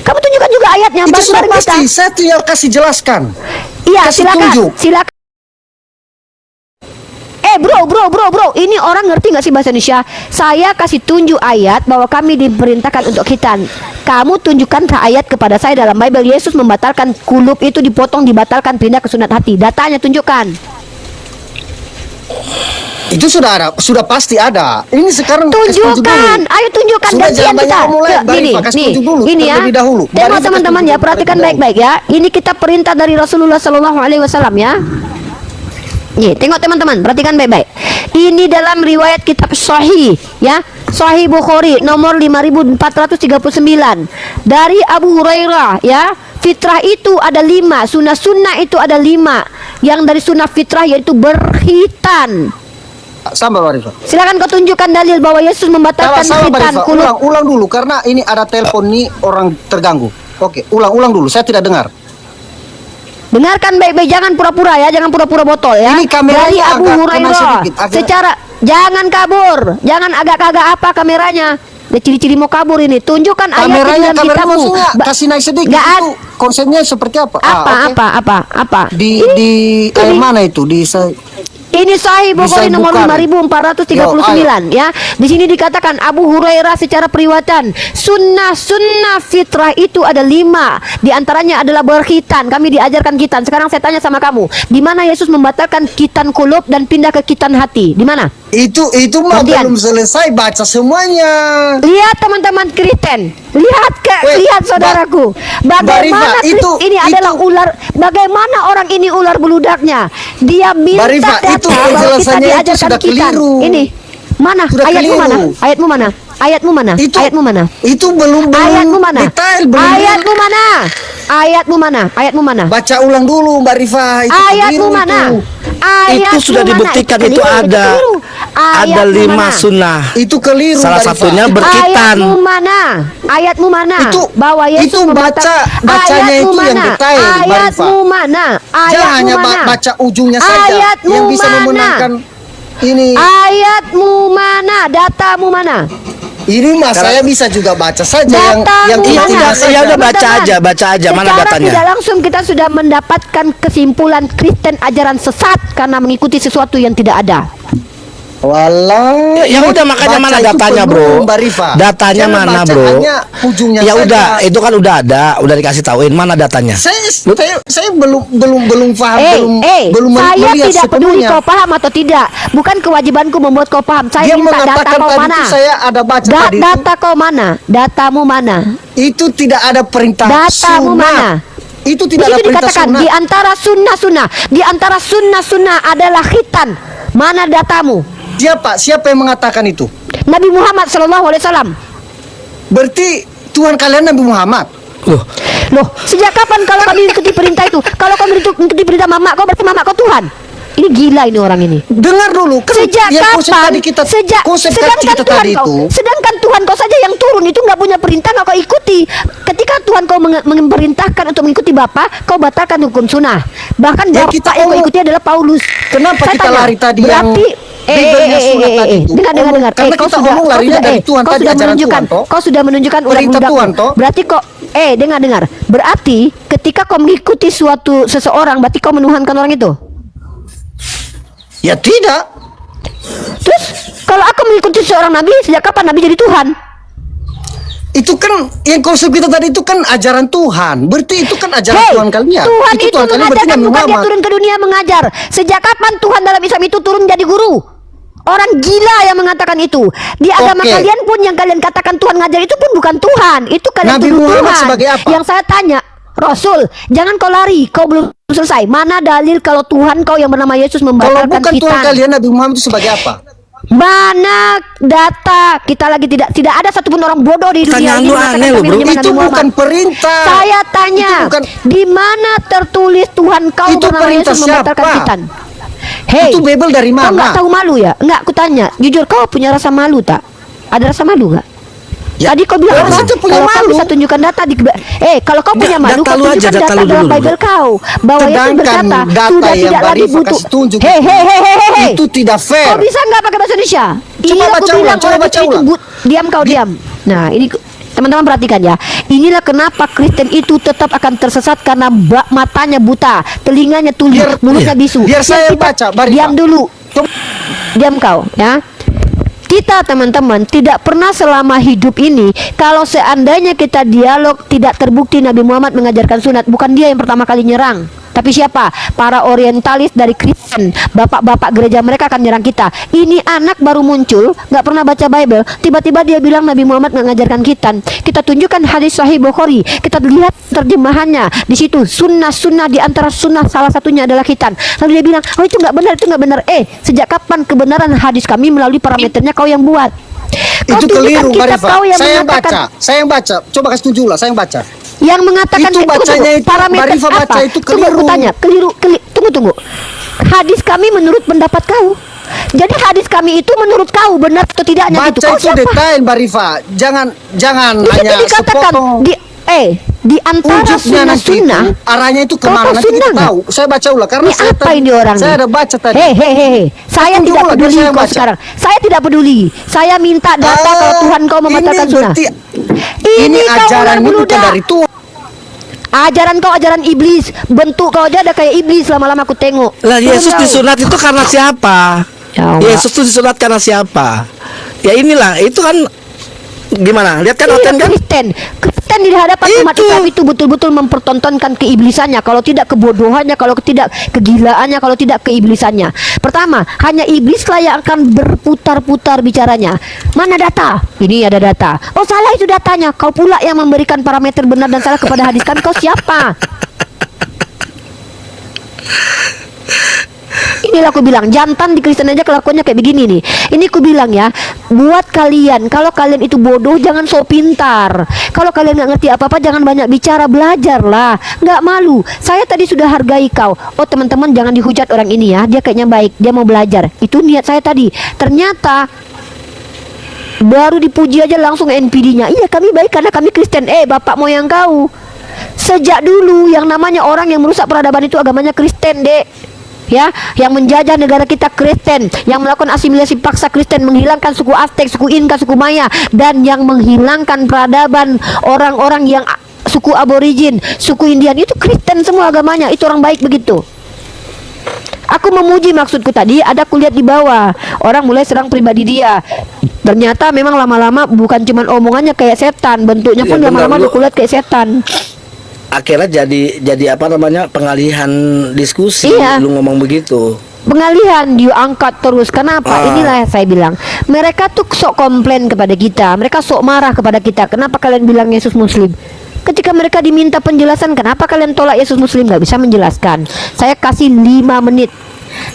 S2: Kamu tunjukkan juga ayatnya
S1: Itu sudah
S2: bareng-bareng
S1: pasti.
S2: kita.
S1: Saya tinggal kasih jelaskan.
S2: Iya,
S1: Kasih
S2: silakan.
S1: tunjuk.
S2: Silakan. Bro, ini orang ngerti nggak sih bahasa Indonesia? Saya kasih tunjuk ayat bahwa kami diperintahkan untuk khitan. Kamu tunjukkan ayat kepada saya dalam Bible Yesus membatalkan kulub itu dipotong, dibatalkan, pindah ke sunat hati. Datanya tunjukkan.
S1: Itu sudah ada, sudah pasti ada. Ini sekarang kasih tunjuk
S2: Tunjukkan,
S1: dulu.
S2: ayo tunjukkan
S1: Sudah,
S2: gantian
S1: jangan
S2: kita.
S1: banyak mulai,
S2: Yuk,
S1: Mbak
S2: gini,
S1: Rifa, kasih
S2: nih,
S1: tunjuk dulu,
S2: gini ya.
S1: terlebih dahulu. Mbak
S2: Tengok
S1: Rifa,
S2: teman-teman
S1: kasih
S2: ya,
S1: tunjuk
S2: perhatikan
S1: terlebih
S2: baik-baik ya. Ini kita perintah dari Rasulullah Sallallahu Alaihi Wasallam ya. Nih, tengok teman-teman, perhatikan baik-baik. Ini dalam riwayat kitab Sahih ya, Sahih Bukhari nomor 5439 dari Abu Hurairah ya. Fitrah itu ada 5, sunnah-sunnah itu ada 5. Yang dari sunnah fitrah yaitu berkhitan.
S1: Sampai Mbak Rifa.
S2: Silakan kau tunjukkan dalil bahwa Yesus membatalkan
S1: Salah Mbak
S2: khitan
S1: Rifa.
S2: kulub.
S1: Ulang dulu karena ini ada telepon nih orang terganggu. Oke, ulang dulu. Saya tidak dengar.
S2: Dengarkan baik-baik, jangan pura-pura ya, jangan pura-pura botol ya.
S1: Ini kameranya
S2: Dari Abu
S1: agak kena
S2: Hurairah.
S1: sedikit, agak-
S2: Secara jangan kabur, jangan agak-agak apa kameranya. Ada ciri-ciri mau kabur ini. Tunjukkan ayat di
S1: Kameranya
S2: dalam kitabmu.
S1: maksudnya kasih naik sedikit.
S2: Nggak
S1: Itu konsepnya seperti apa?
S2: apa?
S1: Oke. Di mana itu?
S2: Ini Sahih Bukhari
S1: Bisa
S2: nomor
S1: buka,
S2: 5439 ya. Di sini dikatakan Abu Hurairah secara periwatan, sunnah fitrah itu ada 5. Di antaranya adalah berkhitan. Kami diajarkan khitan. Sekarang saya tanya sama kamu, di mana Yesus membatalkan khitan kulub dan pindah ke khitan hati? Di mana?
S1: Itu mah
S2: Gantian.
S1: belum selesai baca semuanya.
S2: Lihat teman-teman Kristen,
S1: Wait,
S2: lihat saudaraku, bagaimana
S1: Mbak Rifa,
S2: ini adalah ular. Bagaimana orang ini ular beludaknya? Dia minta
S1: Mbak Rifa,
S2: data
S1: itu
S2: bahwa kita
S1: penjelasannya itu
S2: diajarkan
S1: sudah
S2: khitan.
S1: keliru.
S2: Ini mana?
S1: Sudah
S2: Ayatmu
S1: keliru.
S2: mana? Ayatmu mana? Ayatmu mana?
S1: Itu
S2: Ayatmu mana?
S1: Itu belum
S2: Ayatmu mana?
S1: detail, belum
S2: Ayatmu mana? Ayatmu mana? Ayatmu mana?
S1: baca ulang dulu Mbak Rifa. Itu
S2: Ayatmu
S1: keliru
S2: mana?
S1: itu.
S2: Ayatmu
S4: sudah
S2: mana?
S4: dibuktikan, itu
S2: keliru,
S4: ada.
S2: keliru.
S4: Ada
S2: Ayatmu
S4: 5
S2: mana?
S4: sunnah.
S1: Itu keliru
S4: Salah
S1: Mbak Rifa.
S4: satunya berkhitan.
S2: Ayatmu mana? Ayatmu mana?
S1: Itu
S2: bahwa Yesus
S1: itu bacanya
S2: Ayatmu
S1: itu yang
S2: mana?
S1: detail, Mbak Rifa.
S2: Ayatmu mana?
S1: Jangan
S2: Ayatmu
S1: hanya
S2: mana?
S1: baca ujungnya saja
S2: Ayatmu
S1: yang bisa
S2: mana?
S1: memenangkan ini.
S2: Ayatmu mana? Datamu mana?
S1: Ini mah saya bisa juga baca saja yang
S2: Datamu
S4: Iya,
S1: intinya
S4: udah,
S1: saja.
S4: iya, udah, baca
S2: Teman-teman,
S4: aja, baca aja. Mana
S2: secara
S4: datanya?
S2: tidak langsung kita sudah mendapatkan kesimpulan Kristen ajaran sesat karena mengikuti sesuatu yang tidak ada.
S1: Walah.
S4: Ya udah, makanya
S1: baca
S4: mana
S1: itu
S4: datanya,
S1: penuh,
S4: bro?
S1: Mbak Rifa.
S4: Datanya
S1: Jangan
S4: mana,
S1: baca
S4: bro?
S1: hanya ujungnya
S4: Ya
S1: saja.
S4: udah, itu kan udah ada, udah dikasih tauin, mana datanya?
S1: Saya belum paham, belum
S2: saya
S1: melihat
S2: tidak peduli
S1: sepenuhnya.
S2: kau paham atau tidak. Bukan kewajibanku membuat kau paham. Saya
S1: Dia
S2: minta data
S1: mengatakan
S2: kau
S1: tadi
S2: mana.
S1: itu saya ada baca tadi itu.
S2: Data kau mana? Datamu mana?
S1: Itu tidak ada perintah
S2: Datamu
S1: sunat.
S2: mana?
S1: Itu
S2: Di
S1: tidak ada
S2: situ
S1: perintah
S2: dikatakan
S1: sunat.
S2: di antara sunnah adalah khitan. Mana datamu?
S1: Siapa yang mengatakan itu?
S2: Nabi Muhammad SAW.
S1: Berarti Tuhan kalian Nabi Muhammad.
S4: Loh,
S2: Sejak kapan kalau kau mengikuti perintah itu? Kalau kau mengikuti perintah mamak kau, berarti mamak kau Tuhan. Ini gila ini orang ini.
S1: Dengar dulu. Kan
S2: Sejak
S1: yang konsep
S2: kapan?
S1: tadi kita, konsep
S2: Sedangkan
S1: kita
S2: Tuhan
S1: tadi
S2: kau,
S1: itu.
S2: sedangkan Tuhan kau saja yang turun itu nggak punya perintah, nggak kau ikuti. Ketika Tuhan kau memerintahkan untuk mengikuti Bapa, kau batalkan hukum sunnah. Bahkan
S1: Ya,
S2: Bapak
S1: kita
S2: yang kau
S1: ngomong-
S2: ikuti adalah Paulus.
S1: Kenapa
S2: Saya
S1: kita
S2: tanya,
S1: lari tadi
S2: berarti,
S1: yang Bibelnya sunat tadi itu?
S2: dengar.
S1: Karena kita ngomong larinya dari Tuhan
S2: kau
S1: tadi,
S2: sudah
S1: ajaran
S2: menunjukkan,
S1: Tuhan, toh.
S2: kau sudah menunjukkan
S1: Perintah
S2: udak-udakmu.
S1: Tuhan, toh.
S2: Berarti kok, dengar. Berarti ketika kau mengikuti seseorang, berarti kau menuhankan orang itu.
S1: Ya tidak.
S2: Terus kalau aku mengikuti seorang nabi, sejak kapan nabi jadi Tuhan?
S1: Itu kan yang konsep kita tadi itu kan ajaran Tuhan. Berarti itu kan ajaran
S2: Hei,
S1: Tuhan kalian.
S2: Tuhan itu
S1: Tuhan kalian berarti
S2: mengajarkan,
S1: Nabi
S2: bukan dia
S1: Muhammad.
S2: turun ke dunia mengajar. Sejak kapan Tuhan dalam Islam itu turun jadi guru? Orang gila yang mengatakan itu. Di agama
S1: Oke.
S2: kalian pun yang kalian katakan Tuhan ngajar itu pun bukan Tuhan. Itu kalian
S1: Nabi
S2: tuduh
S1: Muhammad
S2: Tuhan.
S1: sebagai apa?
S2: Yang saya tanya, Rasul, jangan kau lari, kau belum selesai. Mana dalil kalau Tuhan kau yang bernama Yesus
S1: Kalau
S2: membatalkan
S1: bukan Tuhan
S2: khitan?
S1: kalian Nabi Muhammad itu sebagai apa?
S2: Mana data? Kita lagi tidak ada satupun orang bodoh di dunia
S4: Pertanyaan
S2: ini
S4: lu
S2: mengatakan
S4: aneh lu,
S2: kami
S4: bro.
S2: menyembah
S1: Itu
S2: Nabi Muhammad.
S1: bukan perintah.
S2: Saya tanya,
S1: Itu bukan-
S2: di mana tertulis Tuhan kau
S1: Itu
S2: bernama
S1: perintah
S2: Yesus membatalkan
S1: siapa?
S2: khitan? Hei,
S1: Itu Bible dari
S2: kau
S1: mana?
S2: nggak tahu malu ya? Nggak, aku tanya, jujur kau punya rasa malu tak? Ada rasa malu nggak?
S1: Ya,
S2: Tadi kau bilang
S1: orang
S2: apa?
S1: itu punya
S2: Kalau kau
S1: malu.
S2: bisa tunjukkan data di kalau kau punya malu,
S4: data
S2: kau
S4: lu aja,
S2: tunjukkan
S4: data
S2: data
S4: lu
S2: dalam
S4: dulu,
S2: Bible kau bahwa Yesus
S1: Sedangkan
S2: berkata
S1: data
S2: sudah
S1: yang
S2: tidak lagi
S1: Barifah
S2: butuh.
S1: kasih tunjuk
S2: Hei.
S1: itu tidak fair.
S2: Kau bisa nggak pakai bahasa Indonesia? Ini
S1: Coba
S2: aku
S1: baca
S2: bilang
S1: ulang, coba
S2: orang
S1: baca
S2: itu
S1: ulang.
S2: diam kau diam. Nah ini teman-teman perhatikan ya. Inilah kenapa Kristen itu tetap akan tersesat karena matanya buta, telinganya tuli, mulutnya bisu.
S1: biar
S2: Yang
S1: saya
S2: kita-
S1: baca, Barifah.
S2: Diam dulu. Diam kau ya. Kita teman-teman tidak pernah selama hidup ini, kalau seandainya kita dialog tidak terbukti Nabi Muhammad mengajarkan sunat, bukan dia yang pertama kali nyerang. Tapi siapa? Para orientalis dari Kristen, bapak-bapak gereja mereka akan nyerang kita. Ini anak baru muncul, nggak pernah baca Bible, tiba-tiba dia bilang Nabi Muhammad nggak ngajarkan khitan. Kita tunjukkan hadis Sahih Bukhari, kita lihat terjemahannya di situ. Sunnah di antara sunnah salah satunya adalah khitan. Lalu dia bilang, oh itu nggak benar. Sejak kapan kebenaran hadis kami melalui parameternya kau yang buat? Kau
S1: Itu
S2: tunjukkan
S1: keliru,
S2: kitab
S1: Barifah.
S2: kau yang
S1: Saya yang
S2: mengatakan-
S1: baca. Saya yang baca. Coba kasih tunjuk lah. Saya yang baca.
S2: yang mengatakan
S1: Itu bacanya itu,
S2: parameter
S1: Barifah
S2: apa?
S1: baca itu
S2: Tunggu, aku
S1: keliru.
S2: tanya, tunggu. Hadis kami menurut pendapat kau. Jadi hadis kami itu menurut kau benar atau tidaknya gitu.
S1: Baca
S2: Kau
S1: itu
S2: siapa?
S1: detail, Barifah. Jangan
S2: Di situ
S1: hanya
S2: dikatakan
S1: sepotong.
S2: di antara
S1: Ujungnya nanti itu,
S2: sunnah.
S1: arahnya itu
S2: Kau
S1: kemana
S2: tahu
S1: nanti kita
S2: sunnah nggak?
S1: tahu. Saya baca ulang karena
S2: Ini
S1: saya
S2: apa
S1: tadi-
S2: ini orang
S1: Saya
S2: nih?
S1: ada baca tadi.
S2: Hei. Saya
S1: Tunjuk
S2: tidak
S1: ulang,
S2: peduli
S1: biar saya
S2: kau
S1: baca.
S2: sekarang. Saya tidak peduli. Saya minta data kalau Tuhan kau membatalkan
S1: ini
S2: sunnah.
S1: berarti-
S2: Ini kau
S1: ajaran
S2: ular
S1: ini bukan
S2: beludak.
S1: dari Tuhan.
S2: Ajaran kau ajaran iblis. Bentuk kau aja ada kayak iblis lama-lama aku tengok.
S4: Lah Yesus
S2: Turun kau.
S4: disunat itu karena siapa?
S2: Ya Allah.
S4: Yesus itu disunat karena siapa? Ya inilah, itu kan gimana? Lihat kan
S2: Iya,
S4: Oten kan?
S2: Kristen di hadapan umat
S4: Itu.
S2: Islam itu betul-betul mempertontonkan keiblisannya, kalau tidak kebodohannya, kalau tidak kegilaannya, kalau tidak keiblisannya. Pertama, hanya iblislah yang akan berputar-putar bicaranya. Mana data? Ini ada data. Oh salah itu datanya. Kau pula yang memberikan parameter benar dan salah kepada hadis. Kan kau siapa? Inilah aku bilang, jantan di Kristen aja kelakuannya kayak begini nih. Ini aku bilang ya, buat kalian, kalau kalian itu bodoh jangan sok pintar. Kalau kalian nggak ngerti apa-apa jangan banyak bicara, belajarlah. Nggak malu. Saya tadi sudah hargai kau. Oh teman-teman jangan dihujat orang ini ya, dia kayaknya baik, dia mau belajar. Itu niat saya tadi. Ternyata baru dipuji aja langsung NPD-nya. Iya kami baik karena kami Kristen. Bapak moyang kau. Sejak dulu yang namanya orang yang merusak peradaban itu agamanya Kristen, Dek. Ya, yang menjajah negara kita Kristen, yang melakukan asimilasi paksa Kristen, menghilangkan suku Aztek, suku Inka, suku Maya, dan yang menghilangkan peradaban orang-orang yang suku Aborigin, suku Indian itu Kristen semua agamanya. Itu orang baik begitu. Aku memuji maksudku tadi, ada kulihat di bawah. Orang mulai serang pribadi dia. Ternyata memang lama-lama bukan cuman omongannya kayak setan, bentuknya pun
S4: Iya, benar,
S2: lama-lama
S4: lu-
S2: aku lihat kayak setan.
S4: Akhirnya jadi apa namanya, pengalihan diskusi.
S2: Iya.
S4: Lu ngomong begitu.
S2: Pengalihan diangkat terus. Kenapa?
S4: Ah.
S2: Inilah yang saya bilang. Mereka tuh sok komplain kepada kita. Mereka sok marah kepada kita. Kenapa kalian bilang Yesus Muslim? Ketika mereka diminta penjelasan, kenapa kalian tolak Yesus Muslim? Gak bisa menjelaskan. Saya kasih 5 menit.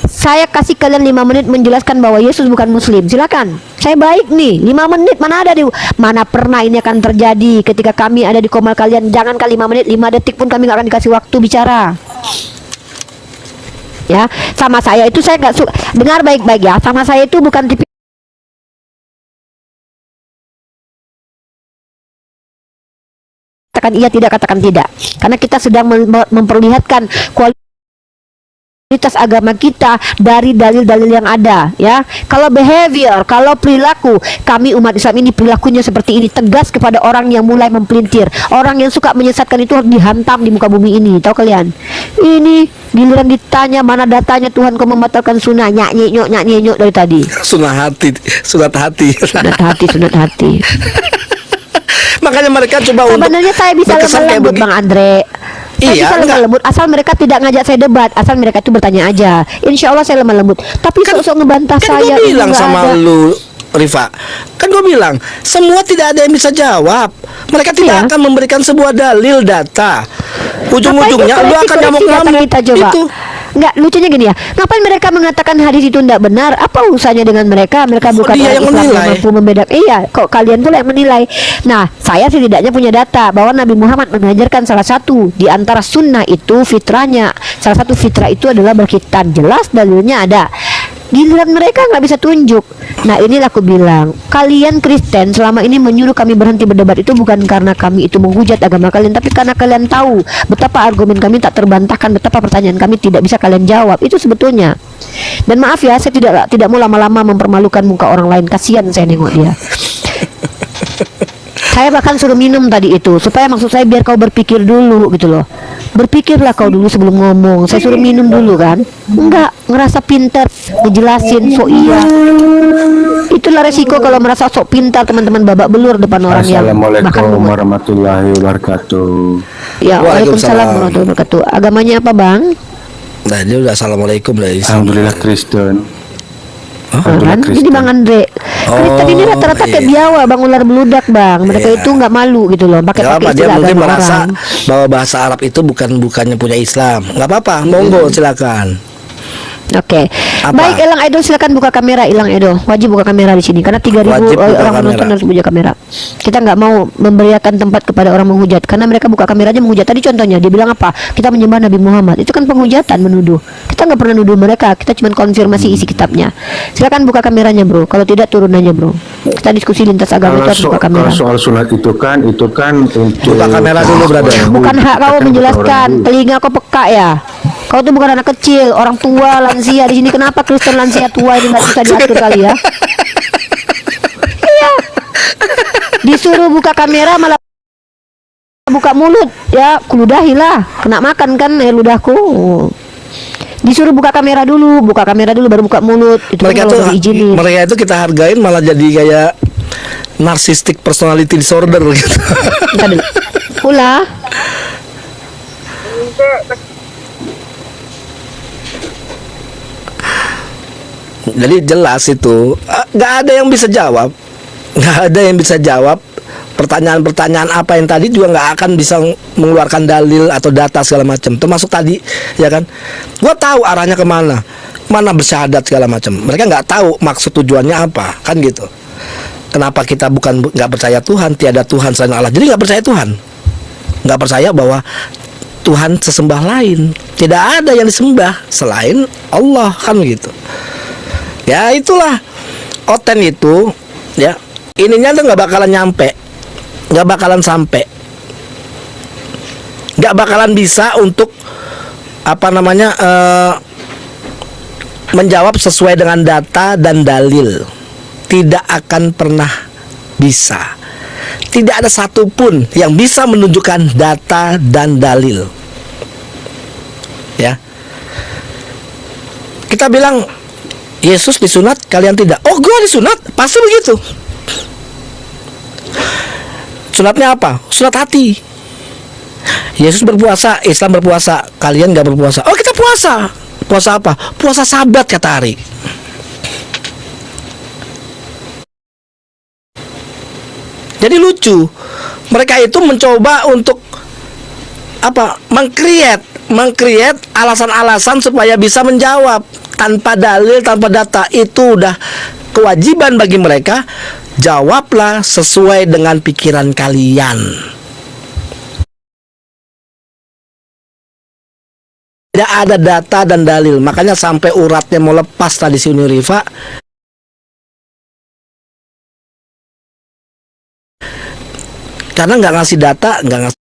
S2: Saya kasih kalian 5 menit menjelaskan bahwa Yesus bukan Muslim. Silakan. Saya baik nih. 5 menit mana ada di mana pernah ini akan terjadi ketika kami ada di komal kalian. Jangan kali 5 menit, 5 detik pun kami gak akan dikasih waktu bicara. Ya, sama saya itu saya nggak suka. Dengar baik-baik ya. Sama saya itu bukan tipe katakan iya tidak, katakan tidak, karena kita sedang memperlihatkan kualitas agama kita dari dalil-dalil yang ada, ya. Kalau behavior, kalau perilaku, kami umat Islam ini perilakunya seperti ini, tegas kepada orang yang mulai mempelintir, orang yang suka menyesatkan itu harus dihantam di muka bumi ini. Tahu kalian? Ini giliran ditanya mana datanya Tuhan kau membatalkan sunnah, nyok dari tadi.
S4: Sunat hati.
S2: Sunat hati.
S4: Makanya mereka coba untuk
S2: Sebenarnya saya bisa
S4: berkesan
S2: lemah
S4: kayak
S2: lembut,
S4: begini.
S2: Bang Andre. Saya
S4: Iya,
S2: bisa lemah
S4: enggak.
S2: lembut asal mereka tidak ngajak saya debat, asal mereka itu bertanya aja. Insya Allah saya lemah lembut. Tapi sok-sok ngebantah
S4: Kan
S2: saya
S4: gue
S2: itu
S4: bilang
S2: nggak
S4: sama
S2: ada.
S4: lu, Rifa. Kan gue bilang semua tidak ada yang bisa jawab. Mereka tidak
S2: Iya.
S4: akan memberikan sebuah dalil data. Ujung-ujungnya
S2: Apa itu
S4: lu akan
S2: koreksi kata
S4: nyamuk-nyamuk.
S2: kita coba?
S4: Itu.
S2: Enggak, lucunya gini ya. Ngapain mereka mengatakan hadis itu tidak benar? Apa urusannya dengan mereka? Mereka
S4: Kok
S2: bukan
S4: dia
S2: orang
S4: yang
S2: Islam yang
S4: menilai?
S2: mampu membedakan. Iya, kok kalian pula yang menilai. Nah, saya setidaknya punya data bahwa Nabi Muhammad mengajarkan salah satu di antara sunnah itu fitrahnya. Salah satu fitrah itu adalah berkhitan. Jelas dalilnya ada. Giliran mereka nggak bisa tunjuk. Nah, inilah aku bilang, kalian Kristen selama ini menyuruh kami berhenti berdebat itu bukan karena kami itu menghujat agama kalian, tapi karena kalian tahu betapa argumen kami tak terbantahkan, betapa pertanyaan kami tidak bisa kalian jawab. Itu sebetulnya. Dan maaf ya, saya tidak mau lama-lama mempermalukan muka orang lain. Kasihan saya nengok dia. Saya bahkan suruh minum tadi itu supaya maksud saya biar kau berpikir dulu gitu loh. Berpikirlah kau dulu sebelum ngomong. Saya suruh minum dulu kan. Enggak, ngerasa pintar, ngejelasin sok iya. Itulah resiko kalau merasa sok pintar teman-teman, babak belur depan orang yang bahkan
S6: Assalamualaikum warahmatullahi wabarakatuh.
S2: Ya,
S4: Waalaikumsalam.
S2: waalaikumsalam warahmatullahi wabarakatuh. Agamanya apa, Bang?
S4: Nah, dia udah assalamualaikum dari
S6: Alhamdulillah Kristen.
S2: Kan?
S6: Alhamdulillah
S2: Jadi
S6: Kristen.
S2: Bang Andre, Kristen ini rata-rata kayak
S4: iya.
S2: biawa, Bang, ular beludak, Bang. Mereka
S4: Iya.
S2: itu nggak malu gitu loh,
S4: Gak
S2: pakai
S4: apa, dia
S2: istilah
S4: mungkin
S2: agama
S4: merasa
S2: orang.
S4: bahwa bahasa Arab itu bukannya punya Islam. Nggak apa-apa, monggo silakan.
S2: Oke.
S4: Apa?
S2: Baik, Elang Edo silakan buka kamera, Elang Edo. Wajib buka kamera di sini karena 3.000
S4: Wajib buka
S2: orang
S4: kamera.
S2: menonton harus buka kamera. Kita nggak mau memberikan tempat kepada orang menghujat karena mereka buka kameranya menghujat. Tadi contohnya dia bilang apa? Kita menyembah Nabi Muhammad. Itu kan penghujatan, menuduh. Kita nggak pernah nuduh mereka, kita cuma konfirmasi isi kitabnya. Silakan buka kameranya, Bro. Kalau tidak turun aja, Bro. Kita diskusi lintas agama itu harus buka kamera.
S6: Kalau soal sunat itu kan untuk untuk
S4: Buka kamera dulu, brother.
S2: Bukan hak kau
S6: Kan
S2: menjelaskan.
S6: orang-
S2: Telinga kau peka ya. Kau tuh bukan anak kecil, orang tua, lansia di sini. Kenapa Kristen lansia tua ini nggak bisa diatur kali ya? Iya. Disuruh buka kamera malah buka mulut, ya kuludahilah. Kena makan kan ludahku. Disuruh buka kamera dulu baru buka mulut. Itu
S4: Mereka
S2: kan
S4: tuh,
S2: kalau diizinin.
S4: mereka itu kita hargain malah jadi kayak narcissistic personality disorder gitu.
S2: Bentar dulu. Pula.
S4: Jadi jelas itu nggak ada yang bisa jawab, nggak ada yang bisa jawab pertanyaan-pertanyaan apa yang tadi juga nggak akan bisa mengeluarkan dalil atau data segala macam. Termasuk tadi, ya kan? Gua tahu arahnya kemana, mana bersyahadat segala macam. Mereka nggak tahu maksud tujuannya apa, kan gitu. Kenapa kita bukan nggak percaya Tuhan, tiada Tuhan selain Allah. Jadi nggak percaya Tuhan, nggak percaya bahwa Tuhan sesembah lain, tidak ada yang disembah selain Allah, kan gitu. Ya itulah Oten itu, ya ininya tuh nggak bakalan nyampe, nggak bakalan sampai, nggak bakalan bisa untuk apa namanya menjawab sesuai dengan data dan dalil. Tidak akan pernah bisa. Tidak ada satupun yang bisa menunjukkan data dan dalil. Ya. Kita bilang Yesus disunat, kalian tidak. Oh, gua disunat, pasti begitu. Sunatnya apa? Sunat hati. Yesus berpuasa, Islam berpuasa, kalian nggak berpuasa. Oh, kita puasa. Puasa apa? Puasa Sabat kata Ari. Jadi lucu. Mereka itu mencoba untuk apa? Mengcreate alasan-alasan supaya bisa menjawab tanpa dalil, tanpa data. Itu udah kewajiban bagi mereka. Jawablah sesuai dengan pikiran kalian. Tidak ada data dan dalil. Makanya sampai uratnya mau lepas tadi si Uniriva. Karena nggak ngasih data, nggak ngasih.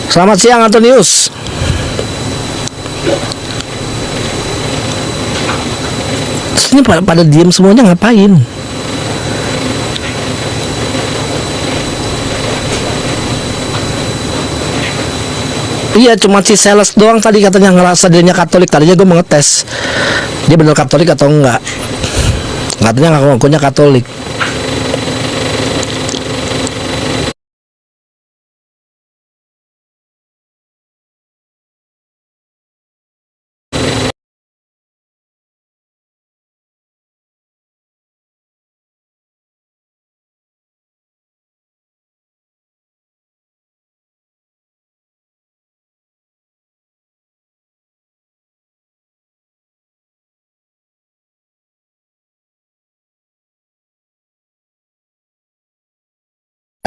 S4: Selamat siang Antonius. Ini pada diem semuanya ngapain? Iya, cuma si sales doang tadi katanya ngerasa dirinya Katolik. Tadinya gue mau ngetes dia bener Katolik atau enggak. Katanya ngakunya Katolik.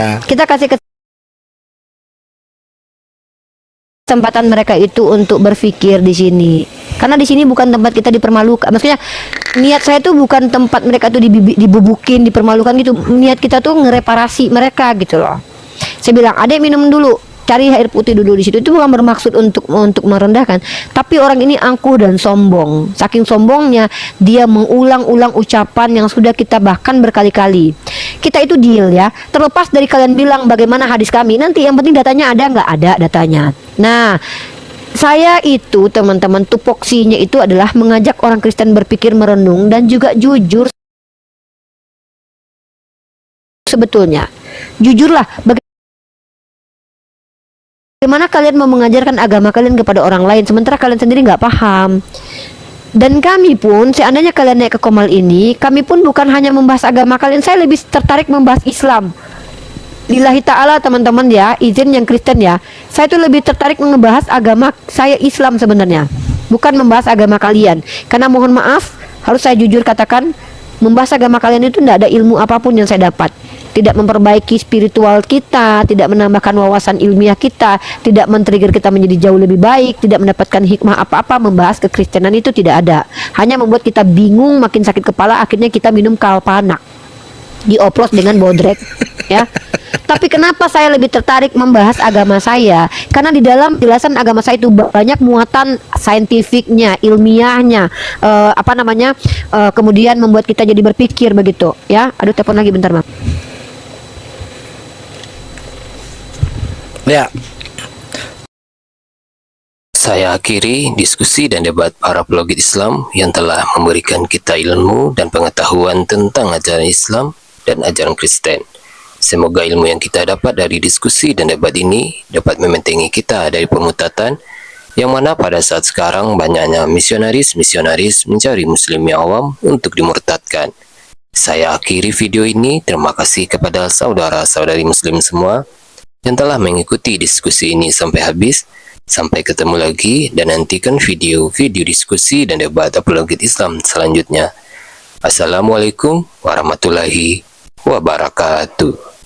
S2: Kita kasih kesempatan mereka itu untuk berpikir di sini. Karena di sini bukan tempat kita dipermalukan. Maksudnya niat saya tuh bukan tempat mereka tuh dibubukin, dipermalukan gitu. Niat kita tuh ngereparasi mereka gitu loh. Saya bilang, "Adek minum dulu, cari air putih dulu di situ." Itu bukan bermaksud untuk merendahkan, tapi orang ini angkuh dan sombong. Saking sombongnya dia mengulang-ulang ucapan yang sudah kita bahkan berkali-kali. Kita itu deal ya. Terlepas dari kalian bilang bagaimana hadis kami, nanti yang penting datanya ada nggak ada datanya. Nah, saya itu teman-teman tupoksinya itu adalah mengajak orang Kristen berpikir merenung dan juga jujur. Sebetulnya jujurlah bagaimana kalian mau mengajarkan agama kalian kepada orang lain sementara kalian sendiri nggak paham. Dan kami pun, seandainya kalian naik ke Komal ini, kami pun bukan hanya membahas agama kalian, saya lebih tertarik membahas Islam. Lillahi ta'ala teman-teman ya, izin yang Kristen ya, saya tuh lebih tertarik membahas agama saya Islam sebenarnya, bukan membahas agama kalian. Karena mohon maaf, harus saya jujur katakan, membahas agama kalian itu tidak ada ilmu apapun yang saya dapat. Tidak memperbaiki spiritual kita, tidak menambahkan wawasan ilmiah kita, tidak men-trigger kita menjadi jauh lebih baik, tidak mendapatkan hikmah apa-apa. Membahas kekristenan itu tidak ada, hanya membuat kita bingung, makin sakit kepala, akhirnya kita minum kalpanak dioplos dengan bodrek ya. Tapi kenapa saya lebih tertarik membahas agama saya? Karena di dalam jelasan agama saya itu banyak muatan saintifiknya, ilmiahnya, kemudian membuat kita jadi berpikir begitu ya. Aduh, telepon lagi bentar, Mam.
S4: Ya.
S3: Saya akhiri diskusi dan debat para apologet Islam yang telah memberikan kita ilmu dan pengetahuan tentang ajaran Islam dan ajaran Kristen. Semoga ilmu yang kita dapat dari diskusi dan debat ini dapat membentengi kita dari permutatan Yang mana pada saat sekarang banyaknya misionaris-misionaris mencari muslim yang awam untuk dimurtadkan. Saya akhiri video ini. Terima kasih kepada saudara-saudari muslim semua yang telah mengikuti diskusi ini sampai habis. Sampai ketemu lagi dan nantikan video-video diskusi dan debat apologet Islam selanjutnya. Assalamualaikum warahmatullahi wabarakatuh.